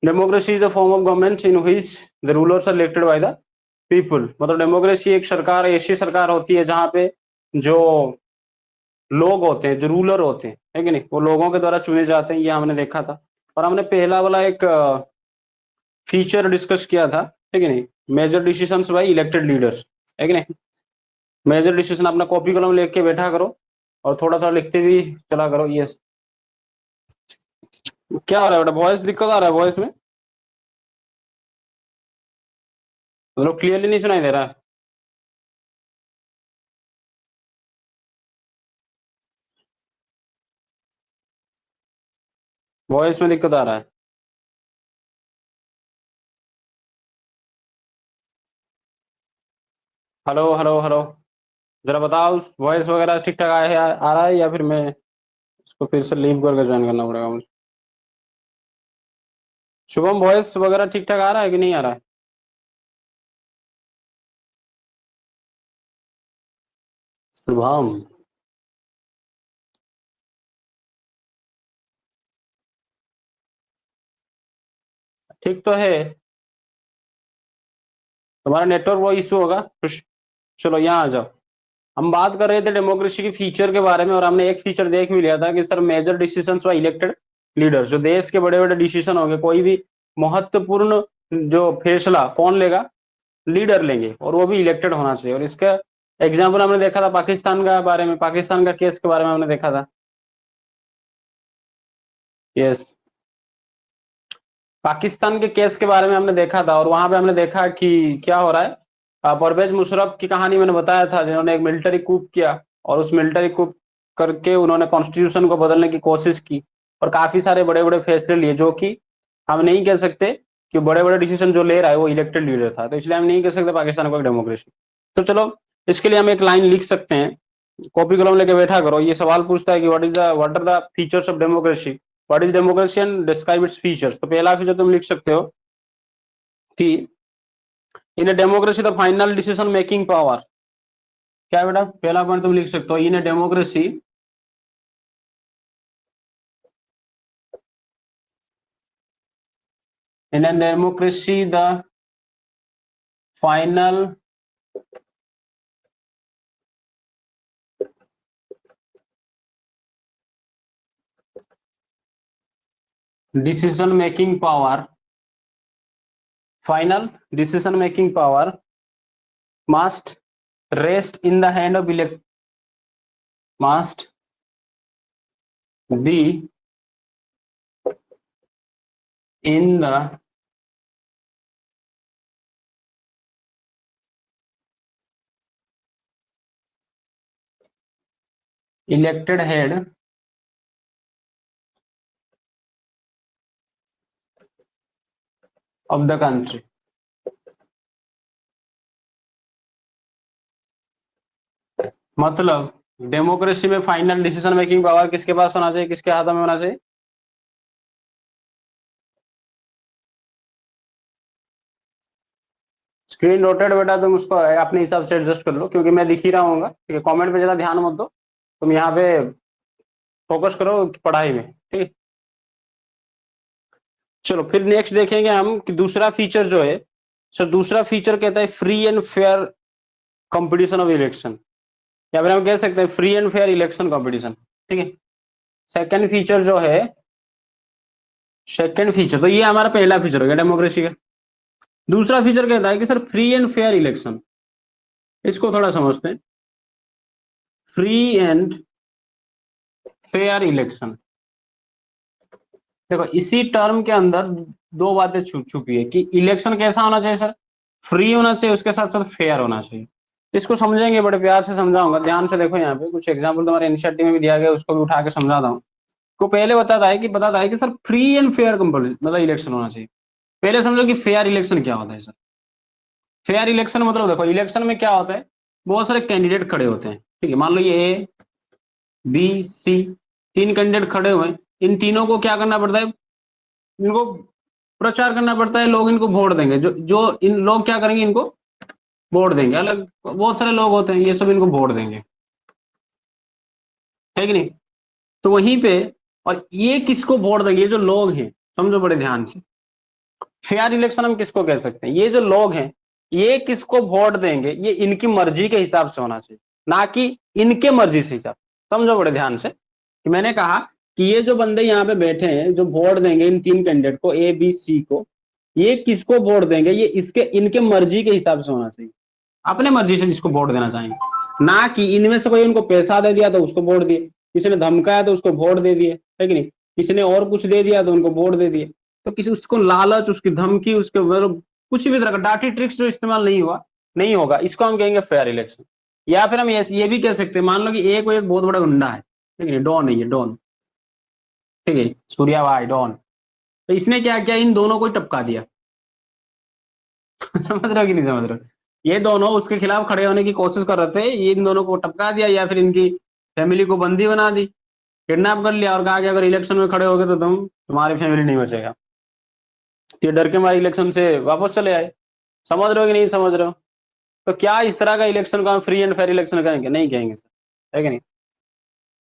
Democracy is the form of government in which the rulers are elected by the people. मतलब democracy एक सरकार, ऐसी सरकार होती है जहां पे जो लोग होते हैं, जो रूलर होते हैं, है कि नहीं, वो लोगों के द्वारा चुने जाते हैं। ये हमने देखा था। और हमने पहला वाला एक फीचर डिस्कस किया था, है कि नहीं, major decisions by elected leaders, है कि नहीं। मेजर डिसीजन अपना कॉपी कलम लेके बैठा करो और थोड़ा थोड़ा लिखते भी चला करो। ये क्या हो रहा है बेटा, वॉइस दिक्कत आ रहा है वॉइस में, मतलब क्लियरली नहीं सुनाई दे रहा है। वॉइस में दिक्कत आ रहा है। हेलो हेलो हेलो, जरा बताओ, वॉइस वगैरह ठीक ठाक आ रहा है या फिर मैं इसको फिर से लीव करके ज्वाइन करना पड़ेगा मुझे। शुभम, वॉइस वगैरह ठीक ठाक आ रहा है कि नहीं आ रहा है? शुभम, ठीक तो है? तुम्हारा नेटवर्क वो इशू होगा कुछ। चलो यहाँ आ जाओ। हम बात कर रहे थे डेमोक्रेसी की फीचर के बारे में, और हमने एक फीचर देख भी लिया था कि sir major decisions by elected leaders. जो देश के बड़े बड़े डिसीजन होंगे, कोई भी महत्वपूर्ण जो फैसला कौन लेगा, लीडर लेंगे, और वो भी इलेक्टेड होना चाहिए। और इसका एग्जाम्पल हमने देखा था पाकिस्तान का बारे में, पाकिस्तान का केस के बारे में हमने देखा था। यस, पाकिस्तान के केस के बारे में हमने देखा था, और वहां पे हमने देखा कि क्या हो रहा है। परवेज मुशर्रफ की कहानी मैंने बताया था, जिन्होंने एक मिलिट्री कूप किया, और उस मिलिट्री कूप करके उन्होंने कॉन्स्टिट्यूशन को बदलने की कोशिश की, और काफी सारे बड़े बड़े फैसले लिए, जो कि हम नहीं कह सकते कि बड़े बड़े डिसीजन जो ले रहा है वो इलेक्टेड लीडर था। तो इसलिए हम नहीं कह सकते पाकिस्तान को एक डेमोक्रेसी। तो चलो, इसके लिए हम एक लाइन लिख सकते हैं। कॉपी कलम लेके बैठा करो। ये सवाल पूछता है कि what are the features of democracy, what is democracy and describe its features. तो पहला फीचर तुम लिख सकते हो कि in a democracy the final decision making power. क्या है बेटा, पहला पॉइंट तुम लिख सकते हो, in a democracy in a democracy the final decision making power, final decision making power must rest in the hand of must be in the elected head of the country। मतलब democracy में final decision making power किसके पास होना चाहिए, किसके हाथों में होना चाहिए? स्क्रीन रोटेट बेटा, तुम उसको अपने हिसाब से एडजस्ट कर लो, क्योंकि मैं लिख ही रहा हूँ। ठीक है, कमेंट पे ज्यादा ध्यान मत दो, तुम यहाँ पे फोकस करो पढ़ाई में, ठीक है। चलो फिर नेक्स्ट देखेंगे हम कि दूसरा फीचर जो है, सर दूसरा फीचर कहता है free and fair competition of election, या फिर हम कह सकते हैं free and fair election competition, ठीक है। सेकंड फीचर जो है, सेकंड फीचर, तो ये हमारा पहला फीचर हो गया डेमोक्रेसी का। दूसरा फीचर कहता है कि sir free and fair election, इसको थोड़ा समझते हैं। फ्री एंड फेयर इलेक्शन, देखो इसी टर्म के अंदर दो बातें छुपी है कि इलेक्शन कैसा होना चाहिए सर, फ्री होना चाहिए, उसके साथ साथ फेयर होना चाहिए। इसको समझेंगे, बड़े प्यार से समझाऊंगा, ध्यान से देखो। यहाँ पे कुछ एग्जाम्पल तुम्हारे इनिशिएटिव में भी दिया गया, उसको भी उठा के समझाता हूँ। को पहले बताता है कि sir free and fair compulsory मतलब इलेक्शन होना चाहिए। पहले समझो कि फेयर इलेक्शन क्या होता है सर। फेयर इलेक्शन मतलब देखो, इलेक्शन में क्या होता है, बहुत सारे कैंडिडेट खड़े होते हैं, ठीक है। मान लो ये ए बी सी, तीन कैंडिडेट खड़े हुए हैं। इन तीनों को क्या करना पड़ता है, इनको प्रचार करना पड़ता है, लोग इनको वोट देंगे। जो जो इन लोग क्या करेंगे, इनको वोट देंगे। अलग बहुत सारे लोग होते हैं, ये सब इनको वोट देंगे, है कि नहीं। तो वहीं पे, और ये किसको वोट देंगे, ये जो लोग हैं, समझो बड़े ध्यान से, फेयर इलेक्शन हम किसको कह सकते हैं? ये जो लोग हैं ये किसको वोट देंगे ये इनकी मर्जी के हिसाब से होना चाहिए, ना कि इनके मर्जी से हिसाब। समझो बड़े ध्यान से कि मैंने कहा कि ये जो बंदे यहाँ पे बैठे हैं जो वोट देंगे इन तीन कैंडिडेट को ए बी सी को, ये किसको वोट देंगे ये इसके इनके मर्जी के हिसाब से होना चाहिए, अपने मर्जी से जिसको वोट देना चाहेंगे, ना कि इनमें से कोई उनको पैसा दे दिया तो उसको वोट दिए, किसी ने धमकाया तो उसको वोट दे दिए, है कि नहीं, किसी ने और कुछ दे दिया तो उनको वोट दे दिए। तो किसी उसको लालच उसकी धमकी उसके मतलब कुछ भी तरह का डाटी ट्रिक्स जो इस्तेमाल नहीं हुआ नहीं होगा, इसको हम कहेंगे फेयर इलेक्शन। या फिर हम ये भी कह सकते हैं, मान लो कि एक कोई एक बहुत बड़ा गुंडा है, ठीक है, डॉन है ये डॉन, ठीक है, सूर्या भाई डॉन, तो इसने क्या किया इन दोनों को टपका दिया। समझ रहे हो कि नहीं समझ रहे हो? ये दोनों उसके खिलाफ खड़े होने की कोशिश कर रहे थे, ये इन दोनों को टपका दिया या फिर इनकी फैमिली को बंदी बना दी, किडनैप कर लिया और कहा कि अगर इलेक्शन में खड़े होगे तो तुम्हारी फैमिली नहीं बचेगा। तो ये डर के मारे इलेक्शन से वापस चले आए। समझ रहे हो कि नहीं समझ रहे हो? तो क्या इस तरह का इलेक्शन को हम फ्री एंड फेयर इलेक्शन कहेंगे? नहीं कहेंगे सर, है कि नहीं?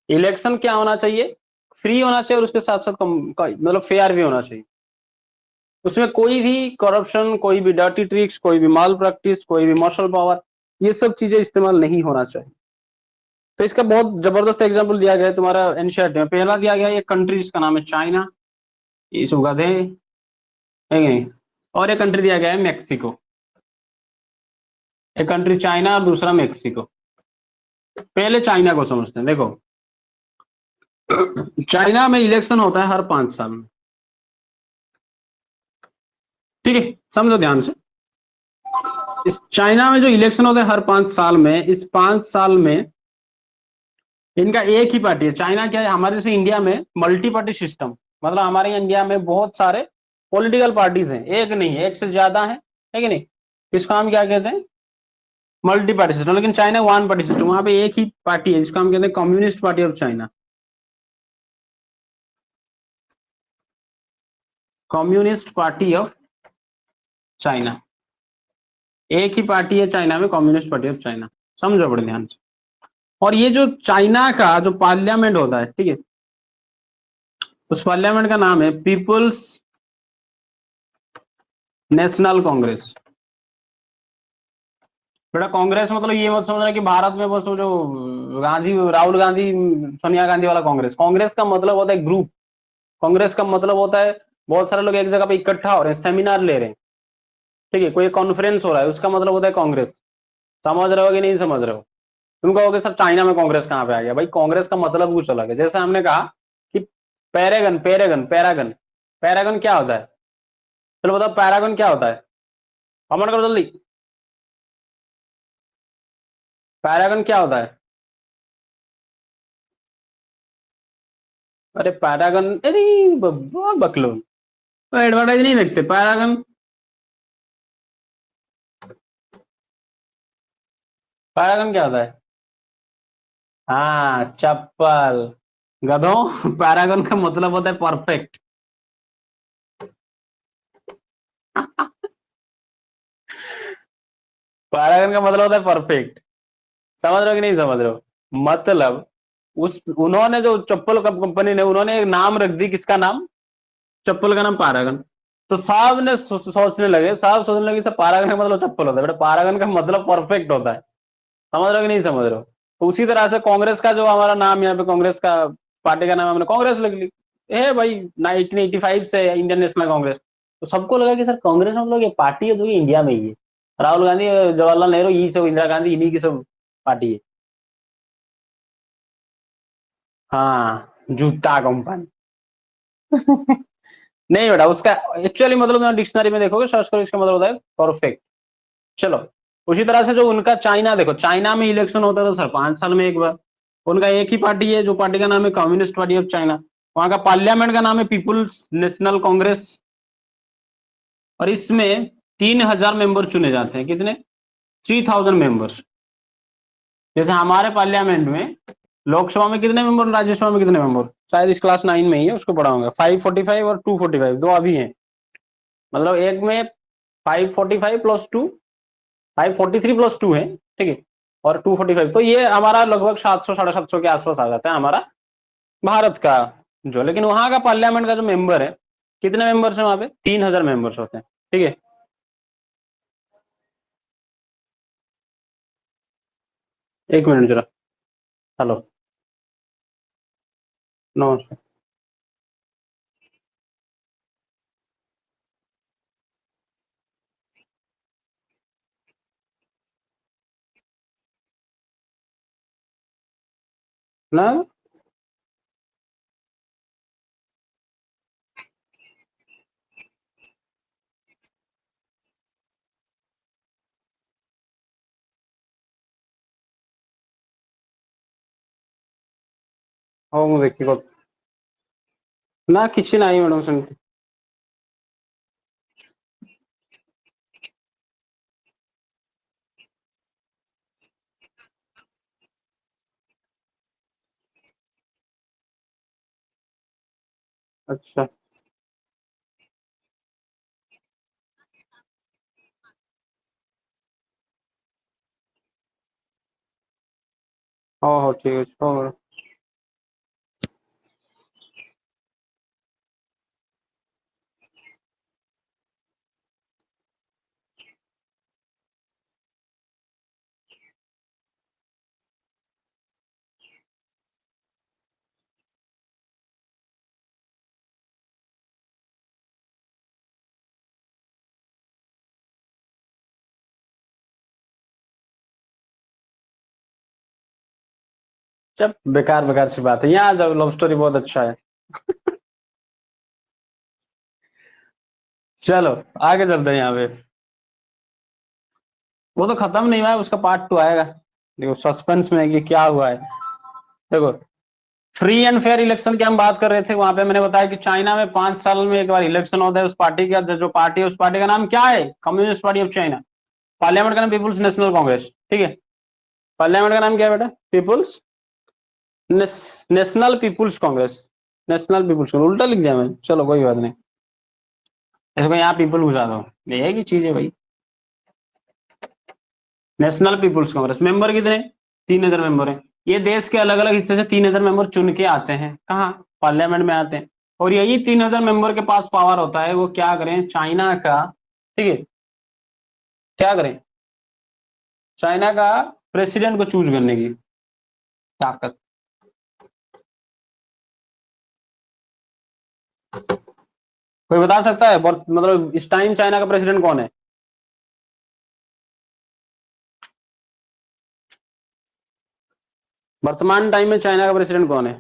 इलेक्शन क्या होना चाहिए? फ्री होना चाहिए और उसके साथ साथ मतलब फेयर भी होना चाहिए। उसमें कोई भी करप्शन, कोई भी डर्टी ट्रिक्स, कोई भी माल प्रैक्टिस, कोई भी मार्शल पावर, ये सब चीजें इस्तेमाल नहीं होना चाहिए। तो इसका बहुत जबरदस्त एग्जाम्पल दिया गया है तुम्हारा एनसीईआरटी में। पहला दिया गया एक कंट्री जिसका नाम है चाइना, इस गधे, है कि नहीं? और एक कंट्री दिया गया है मैक्सिको। एक कंट्री चाइना और दूसरा मैक्सिको। पहले चाइना को समझते हैं। देखो चाइना में इलेक्शन होता है हर 5 साल में, ठीक है, समझो ध्यान से। इस चाइना में जो इलेक्शन होता है हर 5 साल में, इस 5 साल में इनका एक ही पार्टी है। चाइना क्या है, हमारे जैसे इंडिया में मल्टी पार्टी सिस्टम, मतलब हमारे इंडिया में बहुत सारे पॉलिटिकल पार्टीज हैं, एक नहीं है, एक से ज्यादा है कि नहीं? इसको हम क्या कहते हैं? Multi party system. लेकिन चाइना वन पार्टी सिस्टम, वहां पे एक ही पार्टी है जिसको हम कहते हैं communist party of China. Communist party of China, एक ही पार्टी है चाइना में, कम्युनिस्ट पार्टी ऑफ चाइना। समझो बड़े ध्यान से। और ये जो चाइना का जो पार्लियामेंट होता है, ठीक है, उस पार्लियामेंट का नाम है पीपुल्स नेशनल कांग्रेस। बेटा कांग्रेस मतलब ये मत समझना कि भारत में बस वो जो गांधी राहुल गांधी सोनिया गांधी वाला कांग्रेस। कांग्रेस का मतलब होता है ग्रुप। कांग्रेस का मतलब होता है बहुत सारे लोग एक जगह पे इकट्ठा हो रहे हैं, सेमिनार ले रहे हैं, ठीक है, कोई कॉन्फ्रेंस हो रहा है, उसका मतलब होता है कांग्रेस। समझ रहे हो कि नहीं समझ रहे हो? तुम कहोगे सर चाइना में कांग्रेस कहाँ पे आ गया? भाई कांग्रेस का मतलब कुछ अलग है। जैसे हमने कहा कि पैरागन पैरागन पैरागन पैरागन क्या होता है? चलो बताओ पैरागन क्या होता है? कमेंट करो जल्दी। पैरागन क्या होता है? अरे पैरागन, अरे बकलो, एडवर्टाइज नहीं देखते पैरागन? पैरागन क्या होता है? हाँ चप्पल, गधों। पैरागन का मतलब होता है परफेक्ट। पैरागन का मतलब होता है परफेक्ट। समझ रहे हो कि नहीं समझ रहे हो? मतलब उस उन्होंने जो चप्पल कंपनी ने उन्होंने एक नाम रख दी, किसका नाम? चप्पल का नाम पैरागन। तो साहब ने सोचने लगे, साहब सोचने लगे सब पैरागन का मतलब चप्पल होता है, बेटा पैरागन का मतलब परफेक्ट होता है। समझ रहे हो कि नहीं समझ रहे हो? तो उसी तरह से कांग्रेस का जो हमारा नाम यहाँ पे, कांग्रेस का पार्टी का नाम हमने कांग्रेस लिख ली है भाई, 1985 से इंडियन नेशनल कांग्रेस। तो सबको लगा कि सर कांग्रेस मतलब ये पार्टी है जो कि इंडिया में ही है, राहुल गांधी जवाहरलाल नेहरू ये सब इंदिरा गांधी इन्हीं की सब पार्टी है। हाँ जूता कंपनी। नहीं बेटा उसका एक्चुअली मतलब डिक्शनरी में देखोगे सर्च करो, इसका मतलब होता है परफेक्ट। चलो उसी तरह से जो उनका चाइना, देखो चाइना में इलेक्शन होता था सर 5 साल में एक बार। उनका एक ही पार्टी है जो पार्टी का नाम है कम्युनिस्ट पार्टी ऑफ चाइना। वहां का पार्लियामेंट का नाम है पीपुल्स नेशनल कांग्रेस। और इसमें 3,000 मेंबर चुने जाते हैं। कितने? 3,000 मेंबर्स। जैसे हमारे पार्लियामेंट में लोकसभा में कितने मेंबर, राज्यसभा में कितने मेंबर, शायद इस क्लास 9 में ही है, उसको पढ़ाऊंगा। 545 और 245, दो अभी हैं। मतलब एक में 545 प्लस 2, 543 प्लस 2 है, ठीक है, और 245, तो ये हमारा लगभग 700 750 के आसपास आ जाता है हमारा भारत का जो। लेकिन वहां का पार्लियामेंट का जो मेंबर है, कितने मेंबर्स है वहां पे? 3,000 मेंबर्स होते हैं। ठीक है। एक मिनट जरा। हेलो। नमस्कार। ना हो ମୁଁ ଦେଖିବ ନା କିଛି ନାହିଁ ମ୍ୟାଡାମ ସେମିତି। अच्छा ହଉ ଠିକ ଅଛି ହଉ। जब बेकार बेकार सी बात है, यहाँ जाओ, लव स्टोरी बहुत अच्छा है। चलो आगे चलते हैं यहाँ पे। वो तो खत्म नहीं हुआ है, उसका पार्ट 2 आएगा। देखो सस्पेंस में है कि क्या हुआ है। देखो फ्री एंड फेयर इलेक्शन की हम बात कर रहे थे, वहां पे मैंने बताया कि चाइना में 5 साल में एक बार इलेक्शन होता है। उस पार्टी का जो पार्टी है, उस पार्टी का नाम क्या है? Communist party of China. Parliament का नाम पीपुल्स नेशनल कांग्रेस, ठीक है। पार्लियामेंट का नाम क्या है बेटा? People's National People's Congress. National People's Congress उल्टा लिख दिया मैं, चलो कोई बात नहीं। इसको यहाँ पीपल घुसा दो, ये की चीज है भाई। नेशनल पीपुल्स कांग्रेस मेंबर कितने? 3,000 मेंबर है। ये देश के अलग अलग हिस्से से 3,000 मेंबर चुन के आते हैं, कहाँ? पार्लियामेंट में आते हैं। और यही 3,000 मेंबर के पास पावर होता है, वो क्या करें चाइना का, ठीक है, क्या करें चाइना का प्रेसिडेंट को चूज करने की ताकत। कोई बता सकता है मतलब इस टाइम चाइना का प्रेसिडेंट कौन है? वर्तमान टाइम में चाइना का प्रेसिडेंट कौन है?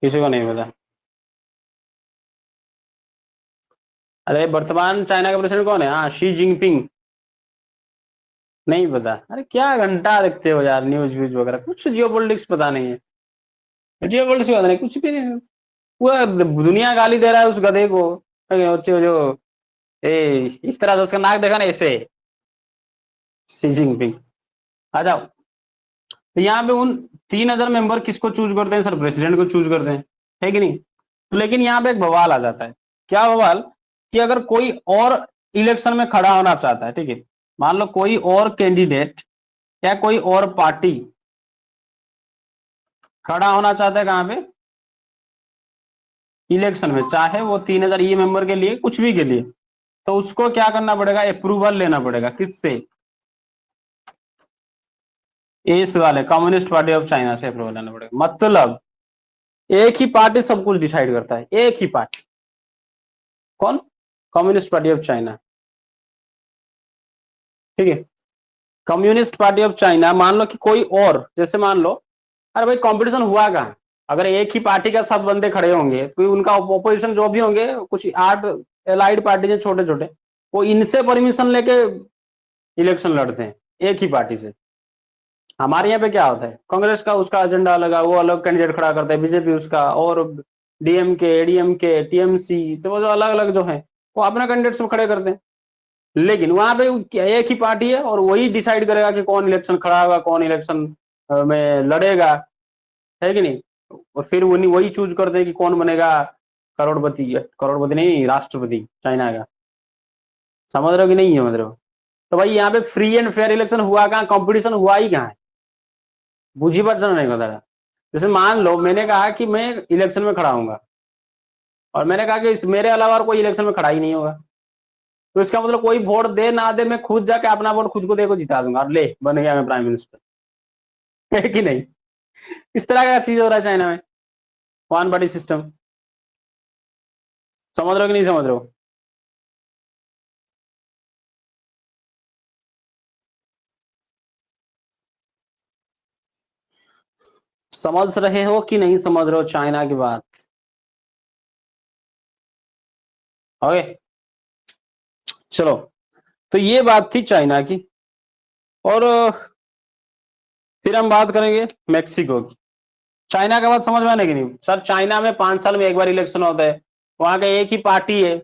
किसी को नहीं पता? अरे वर्तमान चाइना का प्रेसिडेंट कौन है? हाँ, शी जिनपिंग। नहीं पता? अरे क्या घंटा देखते हो यार, न्यूज व्यूज वगैरह, कुछ जियो पॉलिटिक्स पता नहीं है। जियो पॉलिटिक्स पता नहीं, कुछ भी नहीं। पूरा दुनिया गाली दे रहा है उस गधे को। जो ए इस तरह से उसका नाक देखा ना ऐसे, शी जिनपिंग। आ जाओ। तो यहाँ पे उन 3,000 मेंबर किसको चूज करते हैं सर? प्रेसिडेंट को चूज करते हैं, है कि नहीं? तो लेकिन यहाँ पे एक बवाल आ जाता है। क्या बवाल? कि अगर कोई और इलेक्शन में खड़ा होना चाहता है, ठीक है, मान लो कोई और कैंडिडेट या कोई और पार्टी खड़ा होना चाहता है, कहां पे? इलेक्शन में, चाहे वो 3,000 ई मेंबर के लिए, कुछ भी के लिए। तो उसको क्या करना पड़ेगा? अप्रूवल लेना पड़ेगा, किससे? इस वाले कम्युनिस्ट पार्टी ऑफ चाइना से अप्रूवल लेना पड़ेगा। मतलब एक ही पार्टी सब कुछ डिसाइड करता है, एक ही पार्टी। कौन? कम्युनिस्ट पार्टी ऑफ चाइना, ठीक है। कम्युनिस्ट पार्टी ऑफ चाइना, मान लो कि कोई और, जैसे मान लो, अरे भाई कंपटीशन हुआ कहाँ? अगर एक ही पार्टी का सब बंदे खड़े होंगे तो उनका ऑपोजिशन जो भी होंगे, कुछ 8 एलाइड पार्टी है छोटे छोटे, वो इनसे परमिशन लेके इलेक्शन लड़ते हैं, एक ही पार्टी से। हमारे यहाँ पे क्या होता है, कांग्रेस का उसका एजेंडा अलग है, वो अलग कैंडिडेट खड़ा करता है, बीजेपी उसका, और डीएमके एडीएमके टीएमसी, तो वो जो अलग अलग जो है, वो अपना कैंडिडेट सब खड़े करते हैं। लेकिन वहां पे एक ही पार्टी है और वही डिसाइड करेगा कि कौन इलेक्शन खड़ा होगा, कौन इलेक्शन में लड़ेगा, है कि नहीं? और फिर वही वही चूज करते हैं कि कौन बनेगा करोड़पति। करोड़पति नहीं, राष्ट्रपति चाइना का। समझ रहे हो कि नहीं समझ रहे हो? तो भाई यहाँ पे फ्री एंड फेयर इलेक्शन हुआ कहाँ, कंपटीशन हुआ ही कहाँ है, बुझी बात नहीं बता रहा। जैसे मान लो मैंने कहा कि मैं इलेक्शन में खड़ा हूंगा, और मैंने कहा कि मेरे अलावा और कोई इलेक्शन में खड़ा ही नहीं होगा, तो इसका मतलब कोई वोट दे ना दे, मैं खुद जाके अपना वोट खुद को दे को जिता दूंगा, और ले बन गया मैं प्राइम मिनिस्टर। है कि नहीं? इस तरह का चीज हो रहा है चाइना में, वन पार्टी सिस्टम। समझ रहे हो कि नहीं समझ रहे हो? समझ रहे हो कि नहीं समझ रहे हो चाइना की बात? ओके, चलो। तो ये बात थी चाइना की। और फिर हम बात करेंगे मेक्सिको की। चाइना का बात समझ में आने की नहीं सर? चाइना में 5 साल में एक बार इलेक्शन होता है। वहां का एक ही पार्टी है,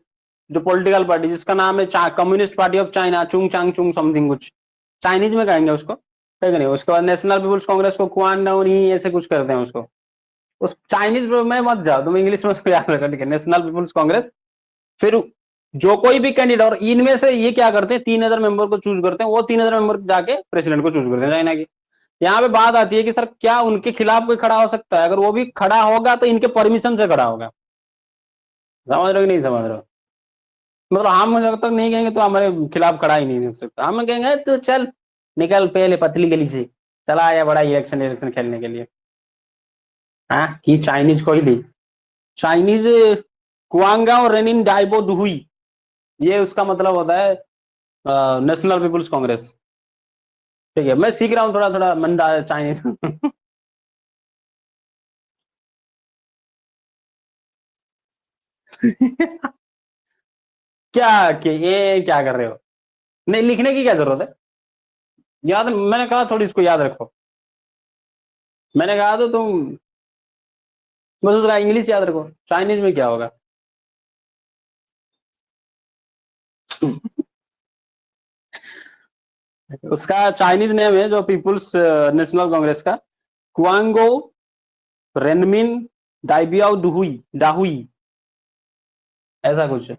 जो पॉलिटिकल पार्टी, जिसका नाम है communist party of China, Chung Chang Chung something कुछ, चाइनीज में कहेंगे उसको, ठीक है नहीं? उसके बाद नेशनल पीपुल्स कांग्रेस को कुआन ही ऐसे कुछ करते हैं उसको। उस चाइनीज में मत जाओ तुम, इंग्लिश में उसको याद रखो, ठीक है? National People's Congress. फिर जो कोई भी कैंडिडेट, और इनमें से ये क्या करते हैं, 3,000 मेंबर को चूज करते हैं, वो 3,000 मेंबर जाके प्रेसिडेंट को चूज करते हैं चाइना की। यहाँ पे बात आती है कि सर क्या उनके खिलाफ कोई खड़ा हो सकता है? अगर वो भी खड़ा होगा तो इनके परमिशन से खड़ा होगा। समझ रहे हो कि नहीं समझ रहे हो? मतलब हम जब तक नहीं कहेंगे तो हमारे खिलाफ खड़ा ही नहीं हो सकता। हम कहेंगे तो चल निकल पहले पतली गली से, चला आया बड़ा इलेक्शन इलेक्शन खेलने के लिए। हाँ कि चाइनीज को ही ली, चाइनीज कुआंगा और रेनिन डाइबो दुहुई, ये उसका मतलब होता है नेशनल पीपुल्स कांग्रेस। ठीक है, मैं सीख रहा हूँ थोड़ा थोड़ा मंदा चाइनीज। ये क्या कर रहे हो? नहीं, लिखने की क्या जरूरत है? याद, मैंने कहा थोड़ी इसको याद रखो। मैंने कहा तो तुम बस उसका इंग्लिश याद रखो, चाइनीज में क्या होगा? उसका चाइनीज नेम है जो पीपुल्स नेशनल कांग्रेस का, कुआंगो रेनमिन डाइबियाओ डुहुई, डाहुई, ऐसा कुछ है।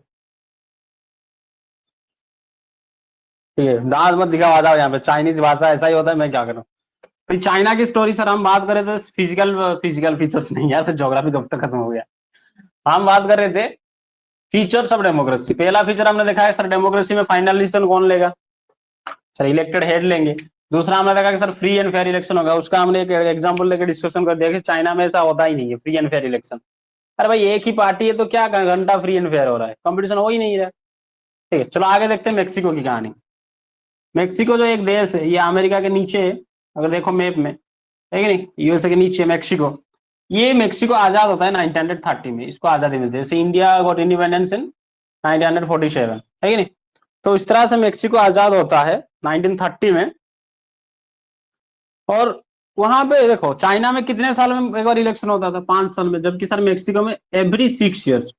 ठीक है, दांत मत दिखाओ, आ जाओ यहाँ पे, चाइनीज भाषा ऐसा ही होता है, मैं क्या करूँ? फिर चाइना की स्टोरी सर, हम बात कर रहे थे फिजिकल फिजिकल फीचर्स नहीं यार, फिर ज्योग्राफी कब तक खत्म हो गया। हम बात कर रहे थे फीचर्स ऑफ डेमोक्रेसी। पहला फीचर हमने देखा है सर, डेमोक्रेसी में फाइनल डिसीजन कौन लेगा? सर इलेक्टेड हेड लेंगे। दूसरा हमने देखा कि sir free and fair election होगा, उसका हमने एक एग्जांपल लेकर डिस्कशन कर दिया कि चाइना में ऐसा होता ही नहीं है फ्री एंड फेयर इलेक्शन। अरे भाई एक ही पार्टी है तो क्या घंटा फ्री एंड फेयर हो रहा है, कंपटीशन हो ही नहीं रहा है। ठीक है, चलो आगे देखते हैं मेक्सिको की कहानी। मेक्सिको जो एक देश है, ये अमेरिका के नीचे है, अगर देखो मैप में, है कि नहीं? यूएसए के नीचे मेक्सिको। ये मेक्सिको आजाद होता है 1930 में, इसको आजादी मिलती है, जैसे इंडिया गॉट इंडिपेंडेंस इन 1947, है कि नहीं? तो इस तरह से मेक्सिको आजाद होता है 1930 में। और वहां पे देखो चाइना में कितने साल में एक बार इलेक्शन होता था? 5 साल में, जबकि सर मेक्सिको में एवरी 6 ईयर्स,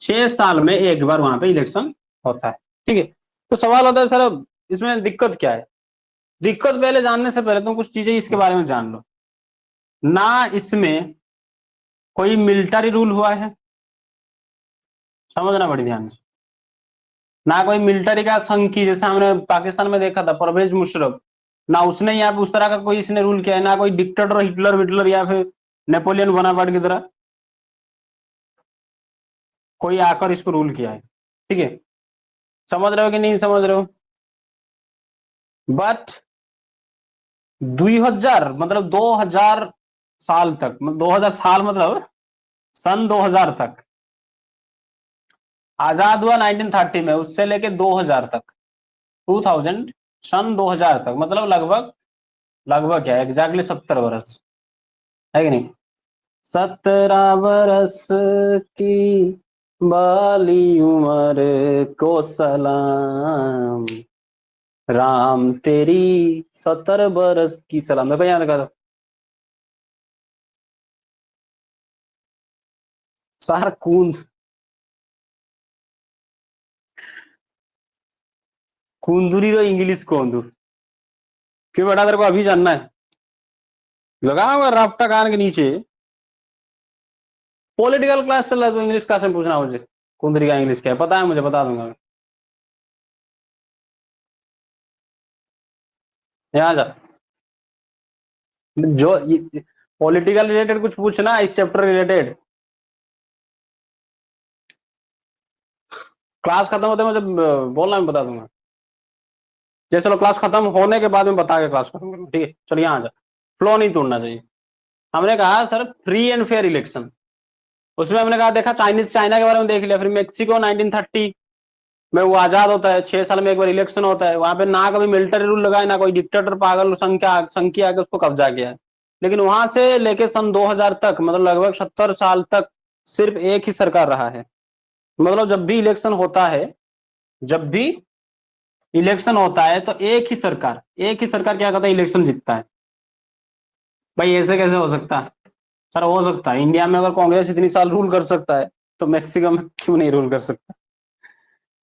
6 साल में एक बार वहां पे इलेक्शन होता है। ठीक है, तो सवाल होता है सर अब इसमें दिक्कत क्या है? दिक्कत पहले जानने से पहले तुम कुछ चीजें इसके बारे में जान लो। ना इसमें कोई मिलिट्री रूल हुआ है, समझना बड़ी ध्यान से। ना कोई मिलिट्री का संघी, जैसे हमने पाकिस्तान में देखा था परवेज मुशर्रफ, ना उसने यहाँ पे उस तरह का कोई इसने रूल किया है, ना कोई डिक्टेटर हिटलर विटलर या फिर नेपोलियन बोनापार्ट की तरह कोई आकर इसको रूल किया है। ठीक है, समझ रहे हो कि नहीं समझ रहे हो? बट 2000 मतलब 2000 साल तक, मतलब 2000 साल मतलब सन 2000 तक, आजाद हुआ 1930 में, उससे लेके 2000 तक, 2000, सन 2000 तक, मतलब लगभग लगभग क्या एग्जैक्टली 70 वर्ष, है कि नहीं? 17 वर्ष की बाली उम्र को सलाम, राम तेरी 70 बरस की सलाम, देखो यहाँ देखा था सार कूद, कुंदुरी रो इंग्लिश कोंदू। क्यों बेटा, तेरे को अभी जानना है? लगा हुआ राफ्टा कान के नीचे। पॉलिटिकल क्लास चल रहा है तो इंग्लिश क्लास में पूछना मुझे कुंदरी का इंग्लिश क्या है? पता है मुझे, बता दूंगा मैं। यहाँ जा, जो पॉलिटिकल रिलेटेड कुछ पूछना इस चैप्टर रिलेटेड। क्लास खत्म होते मुझे बोलना, मैं बता दूंगा। जैसे चलो क्लास खत्म होने के बाद में बता के क्लास खत्म करूँ, ठीक है। चलो यहाँ जा, फ्लो नहीं तोड़ना चाहिए। हमने कहा sir free and fair election, उसमें हमने कहा देखा चाइनीज, चाइना के बारे में देख लिया, फिर मेक्सिको 1930 में वो आजाद होता है, 6 साल में एक बार इलेक्शन होता है, वहां पे ना कभी मिलिट्री रूल लगाए ना कोई डिक्टेटर पागल संख्या आके उसको कब्जा किया है। लेकिन वहां से लेके सन 2000 तक, मतलब लगभग 70 साल तक सिर्फ एक ही सरकार रहा है। मतलब जब भी इलेक्शन होता है, जब भी इलेक्शन होता है तो एक ही सरकार क्या करता है, इलेक्शन जीतता है। भाई ऐसे कैसे हो सकता है? सर हो सकता है, इंडिया में अगर कांग्रेस इतनी साल रूल कर सकता है तो मैक्सिको में क्यों नहीं रूल कर सकता?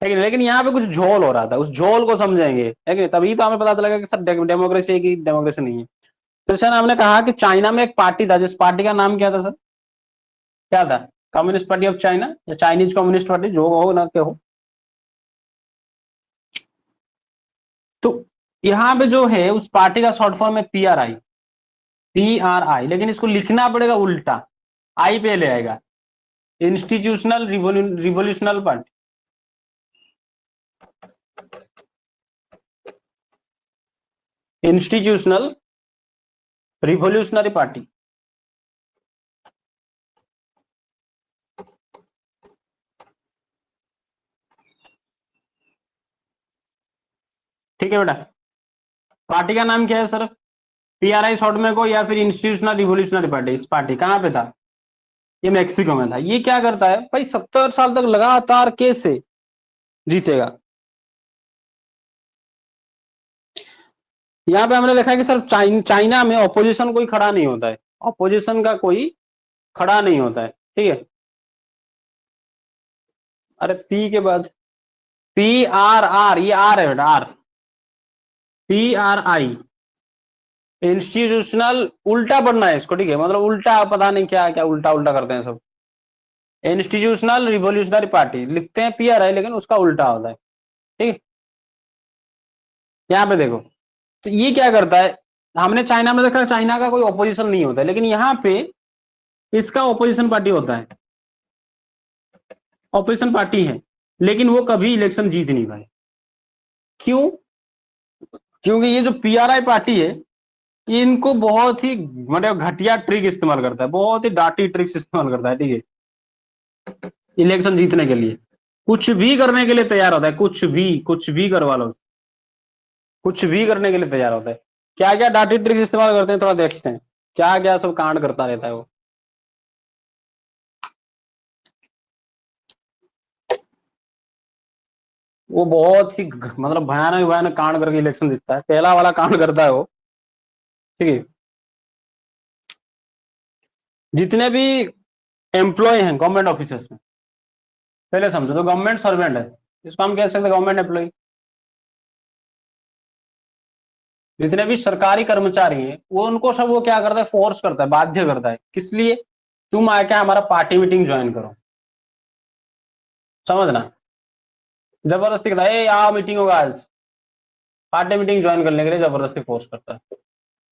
है कि नहीं? लेकिन यहाँ पे कुछ झोल हो रहा था, उस झोल को समझेंगे, है कि नहीं? तभी तो हमें पता चलेगा कि सर डेमोक्रेसी है कि डेमोक्रेसी नहीं है। तो सर हमने कहा कि चाइना में एक पार्टी था, जिस पार्टी का नाम क्या था सर? क्या था? कम्युनिस्ट पार्टी ऑफ चाइना या चाइनीज कम्युनिस्ट पार्टी, जो हो ना क्या हो। तो यहाँ पे जो है उस पार्टी का शॉर्ट फॉर्म है PRI, PRI, लेकिन इसको लिखना पड़ेगा उल्टा, आई पे ले आएगा, institutional revolutional party. Institutional revolutionary party. ठीक है बेटा, पार्टी का नाम क्या है सर? PRI शॉर्ट में को, या फिर इंस्टीट्यूशनल रिवोल्यूशनरी पार्टी। इस पार्टी कहाँ पे था? ये मैक्सिको में था। ये क्या करता है भाई, 70 साल तक लगातार कैसे जीतेगा? यहाँ पे हमने देखा कि सर चाइना में ऑपोजिशन कोई खड़ा नहीं होता है, ऑपोजिशन का कोई खड़ा नहीं होता है, ठीक है। अरे पी के बाद PRR, ये आर है बेटा, आर, PRI, इंस्टीट्यूशनल, उल्टा पढ़ना है इसको, ठीक है। मतलब उल्टा, पता नहीं क्या क्या उल्टा उल्टा करते हैं सब। इंस्टीट्यूशनल रिवोल्यूशनरी पार्टी लिखते हैं PRI, लेकिन उसका उल्टा होता है, ठीक है। यहाँ पे देखो, तो ये क्या करता है, हमने चाइना में देखा चाइना का कोई ऑपोजिशन नहीं होता है, लेकिन यहाँ पे इसका ऑपोजिशन पार्टी होता है, ऑपोजिशन पार्टी है, लेकिन वो कभी इलेक्शन जीत नहीं पाए। क्यों? क्योंकि ये जो PRI पार्टी है, इनको बहुत ही मतलब घटिया ट्रिक इस्तेमाल करता है, बहुत ही डाटी ट्रिक्स इस्तेमाल करता है, ठीक है, इलेक्शन जीतने के लिए। कुछ भी करने के लिए तैयार होता है, कुछ भी करवा लो, कुछ भी करने के लिए तैयार होता है। क्या क्या डाटी ट्रिक्स इस्तेमाल करते हैं, थोड़ा देखते हैं, क्या क्या सब कांड करता रहता है वो। वो बहुत ही मतलब भयानक भयानक कांड करके इलेक्शन जीतता है। पहला वाला कांड करता है वो, ठीक है। जितने भी एम्प्लॉय हैं गवर्नमेंट ऑफिसर्स में, पहले समझो, तो गवर्नमेंट सर्वेंट है, इसको हम कह सकते हैं गवर्नमेंट एम्प्लॉय। जितने भी सरकारी कर्मचारी हैं वो, उनको सब वो क्या करता है, फोर्स करता है, बाध्य करता है, किस लिए? तुम आके हमारा पार्टी मीटिंग ज्वाइन करो। समझना, जबरदस्ती कहता है, आओ मीटिंग होगा आज, पार्टी मीटिंग ज्वाइन करने के लिए जबरदस्ती फोर्स करता है।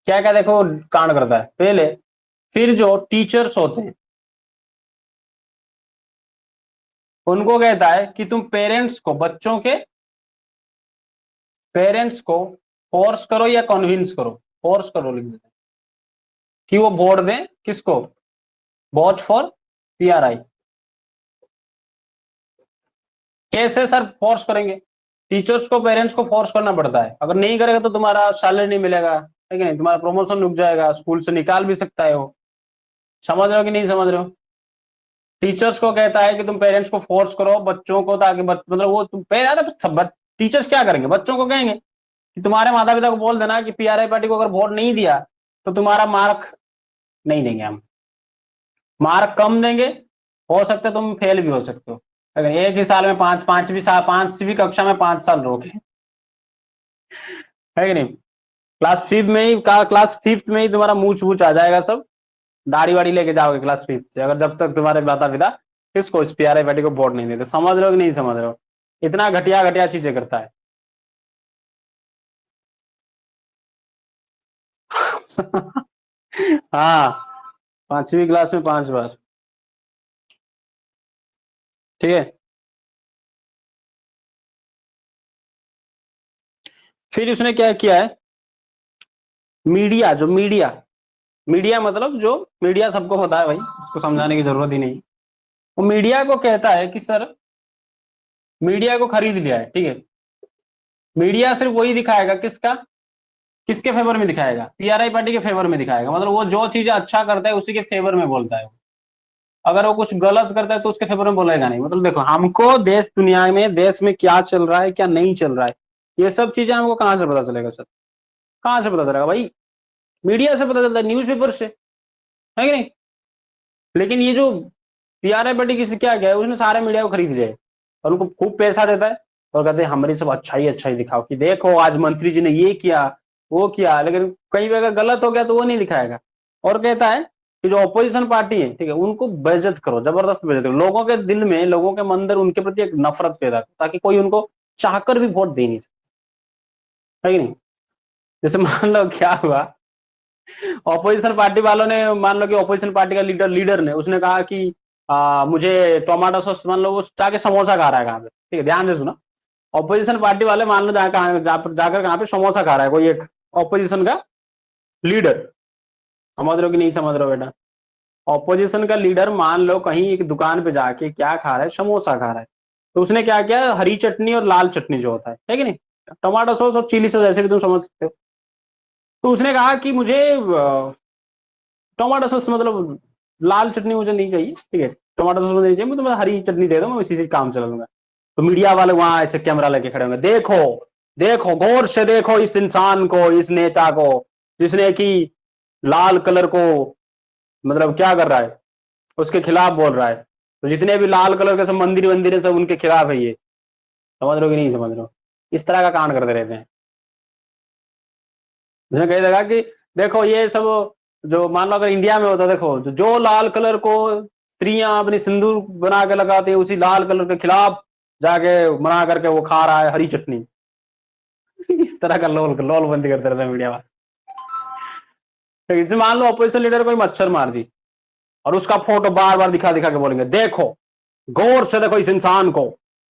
क्या क्या देखो कांड करता है पहले। फिर जो टीचर्स होते हैं उनको कहता है कि तुम पेरेंट्स को, बच्चों के पेरेंट्स को फोर्स करो या कन्विंस करो, फोर्स करो लिख देते हैं, कि वो वोट दें किसको? Vote for PRI। कैसे सर फोर्स करेंगे? टीचर्स को, पेरेंट्स को फोर्स करना पड़ता है, अगर नहीं करेगा तो तुम्हारा सैलरी नहीं मिलेगा, है कि नहीं? तुम्हारा प्रमोशन रुक जाएगा, स्कूल से निकाल भी सकता है वो। समझ रहे हो कि नहीं समझ रहे हो? टीचर्स को कहता है कि तुम पेरेंट्स को फोर्स करो बच्चों को, ताकि मतलब वो तुम टीचर्स क्या करेंगे, बच्चों को कहेंगे कि तुम्हारे माता पिता को बोल देना कि PRI पार्टी को अगर वोट नहीं दिया तो तुम्हारा मार्क नहीं देंगे हम, मार्क कम देंगे, हो सकता है तुम फेल भी हो सकते हो, अगर एक ही साल में पांचवी साल, 5वीं कक्षा में 5 साल रोके, है कि नहीं? क्लास फिफ्थ में ही तुम्हारा मूछ वूछ आ जाएगा सब, दाढ़ी वाड़ी लेके जाओगे क्लास फिफ्थ से, अगर जब तक तुम्हारे माता पिता किसको, इस PRI पार्टी को वोट नहीं देते। समझ रहे हो कि नहीं समझ रहे हो? इतना घटिया घटिया चीजें करता है। हाँ, 5वीं क्लास में 5 बार। ठीक है। फिर उसने क्या किया है, मीडिया, जो मीडिया, मीडिया मतलब जो मीडिया सबको पता है भाई, इसको समझाने की जरूरत ही नहीं। वो मीडिया को कहता है कि सर, मीडिया को खरीद लिया है, ठीक है। मीडिया सिर्फ वही दिखाएगा, किसका, किसके फेवर में दिखाएगा, पीआरआई पार्टी के फेवर में दिखाएगा। मतलब वो जो चीजें अच्छा करता है उसी के फेवर में बोलता है। अगर वो कुछ गलत करता है तो उसके फेवर में बोलेगा नहीं। मतलब देखो, हमको देश दुनिया में, देश में क्या चल रहा है क्या नहीं चल रहा है, ये सब चीजें हमको कहां से पता चलेगा सर? कहां से पता चलेगा भाई? मीडिया से पता चलता है, न्यूज़पेपर से, है कि नहीं? लेकिन ये जो पीआरआई पार्टी किसी क्या क्या है, उसने सारे मीडिया को खरीद लिया है और उनको खूब पैसा देता है और कहते हैं हमारी सब अच्छा ही दिखाओ, कि देखो आज मंत्री जी ने ये किया वो किया। लेकिन कहीं भी अगर गलत हो गया तो वो नहीं दिखाएगा। और कहता है कि जो ऑपोजिशन पार्टी है, ठीक है, उनको बेइज्जत करो, जबरदस्त बेइज्जत करो, लोगों के दिल में, लोगों के अंदर उनके प्रति एक नफरत पैदा करो, ताकि कोई उनको चाहकर भी वोट दे नहीं सकता, है कि नहीं? जैसे मान लो क्या हुआ, ऑपोजिशन पार्टी वालों ने, मान लो कि ऑपोजिशन पार्टी का लीडर लीडर ने उसने कहा कि मुझे टोमेटो सॉस, मान लो वो जाके समोसा खा रहा है कहाँ पे, ठीक है, ध्यान से सुना। ऑपोजिशन पार्टी वाले मान लो जाकर कहाँ पे समोसा खा रहा है कोई एक ऑपोजिशन का लीडर। समझ रहे हो कि नहीं समझ रहे हो बेटा? ऑपोजिशन का लीडर मान लो कहीं एक दुकान पे जाके क्या खा रहा है, समोसा खा रहा है। तो उसने क्या किया, हरी चटनी और लाल चटनी जो होता है कि नहीं, टमाटो सॉस और चिली सॉस, ऐसे भी तुम समझ सकते हो। तो उसने कहा कि मुझे टमाटो सॉस, मतलब लाल चटनी मुझे नहीं चाहिए, ठीक है, टमाटो सॉस मुझे नहीं चाहिए, मुझे मतलब हरी चटनी दे दो, मैं इसी से काम चला लूंगा। तो मीडिया वाले वहां ऐसे कैमरा लेके खड़े होंगे, देखो, देखो गौर से देखो इस इंसान को, इस नेता को, जिसने कि लाल कलर को, मतलब क्या कर रहा है, उसके खिलाफ बोल रहा है। तो जितने भी लाल कलर के सब मंदिर वंदिर है सब उनके खिलाफ है ये। समझ रहे हो कि नहीं समझ रहे हो? इस तरह का कांड करते रहते हैं। उसने कही लगा कि देखो ये सब, जो मान लो अगर इंडिया में होता, देखो जो लाल कलर को स्त्रियां अपनी सिंदूर बना के लगाती है, उसी लाल कलर के खिलाफ जाके मना करके वो खा रहा है हरी चटनी। इस तरह का लोल लोल बंदी करते रहते हैं मीडिया वाले। तो इसे मान लो अपोजिशन लीडर कोई मच्छर मार दी और उसका फोटो बार बार दिखा दिखा के बोलेंगे, देखो गौर से देखो इस इंसान को,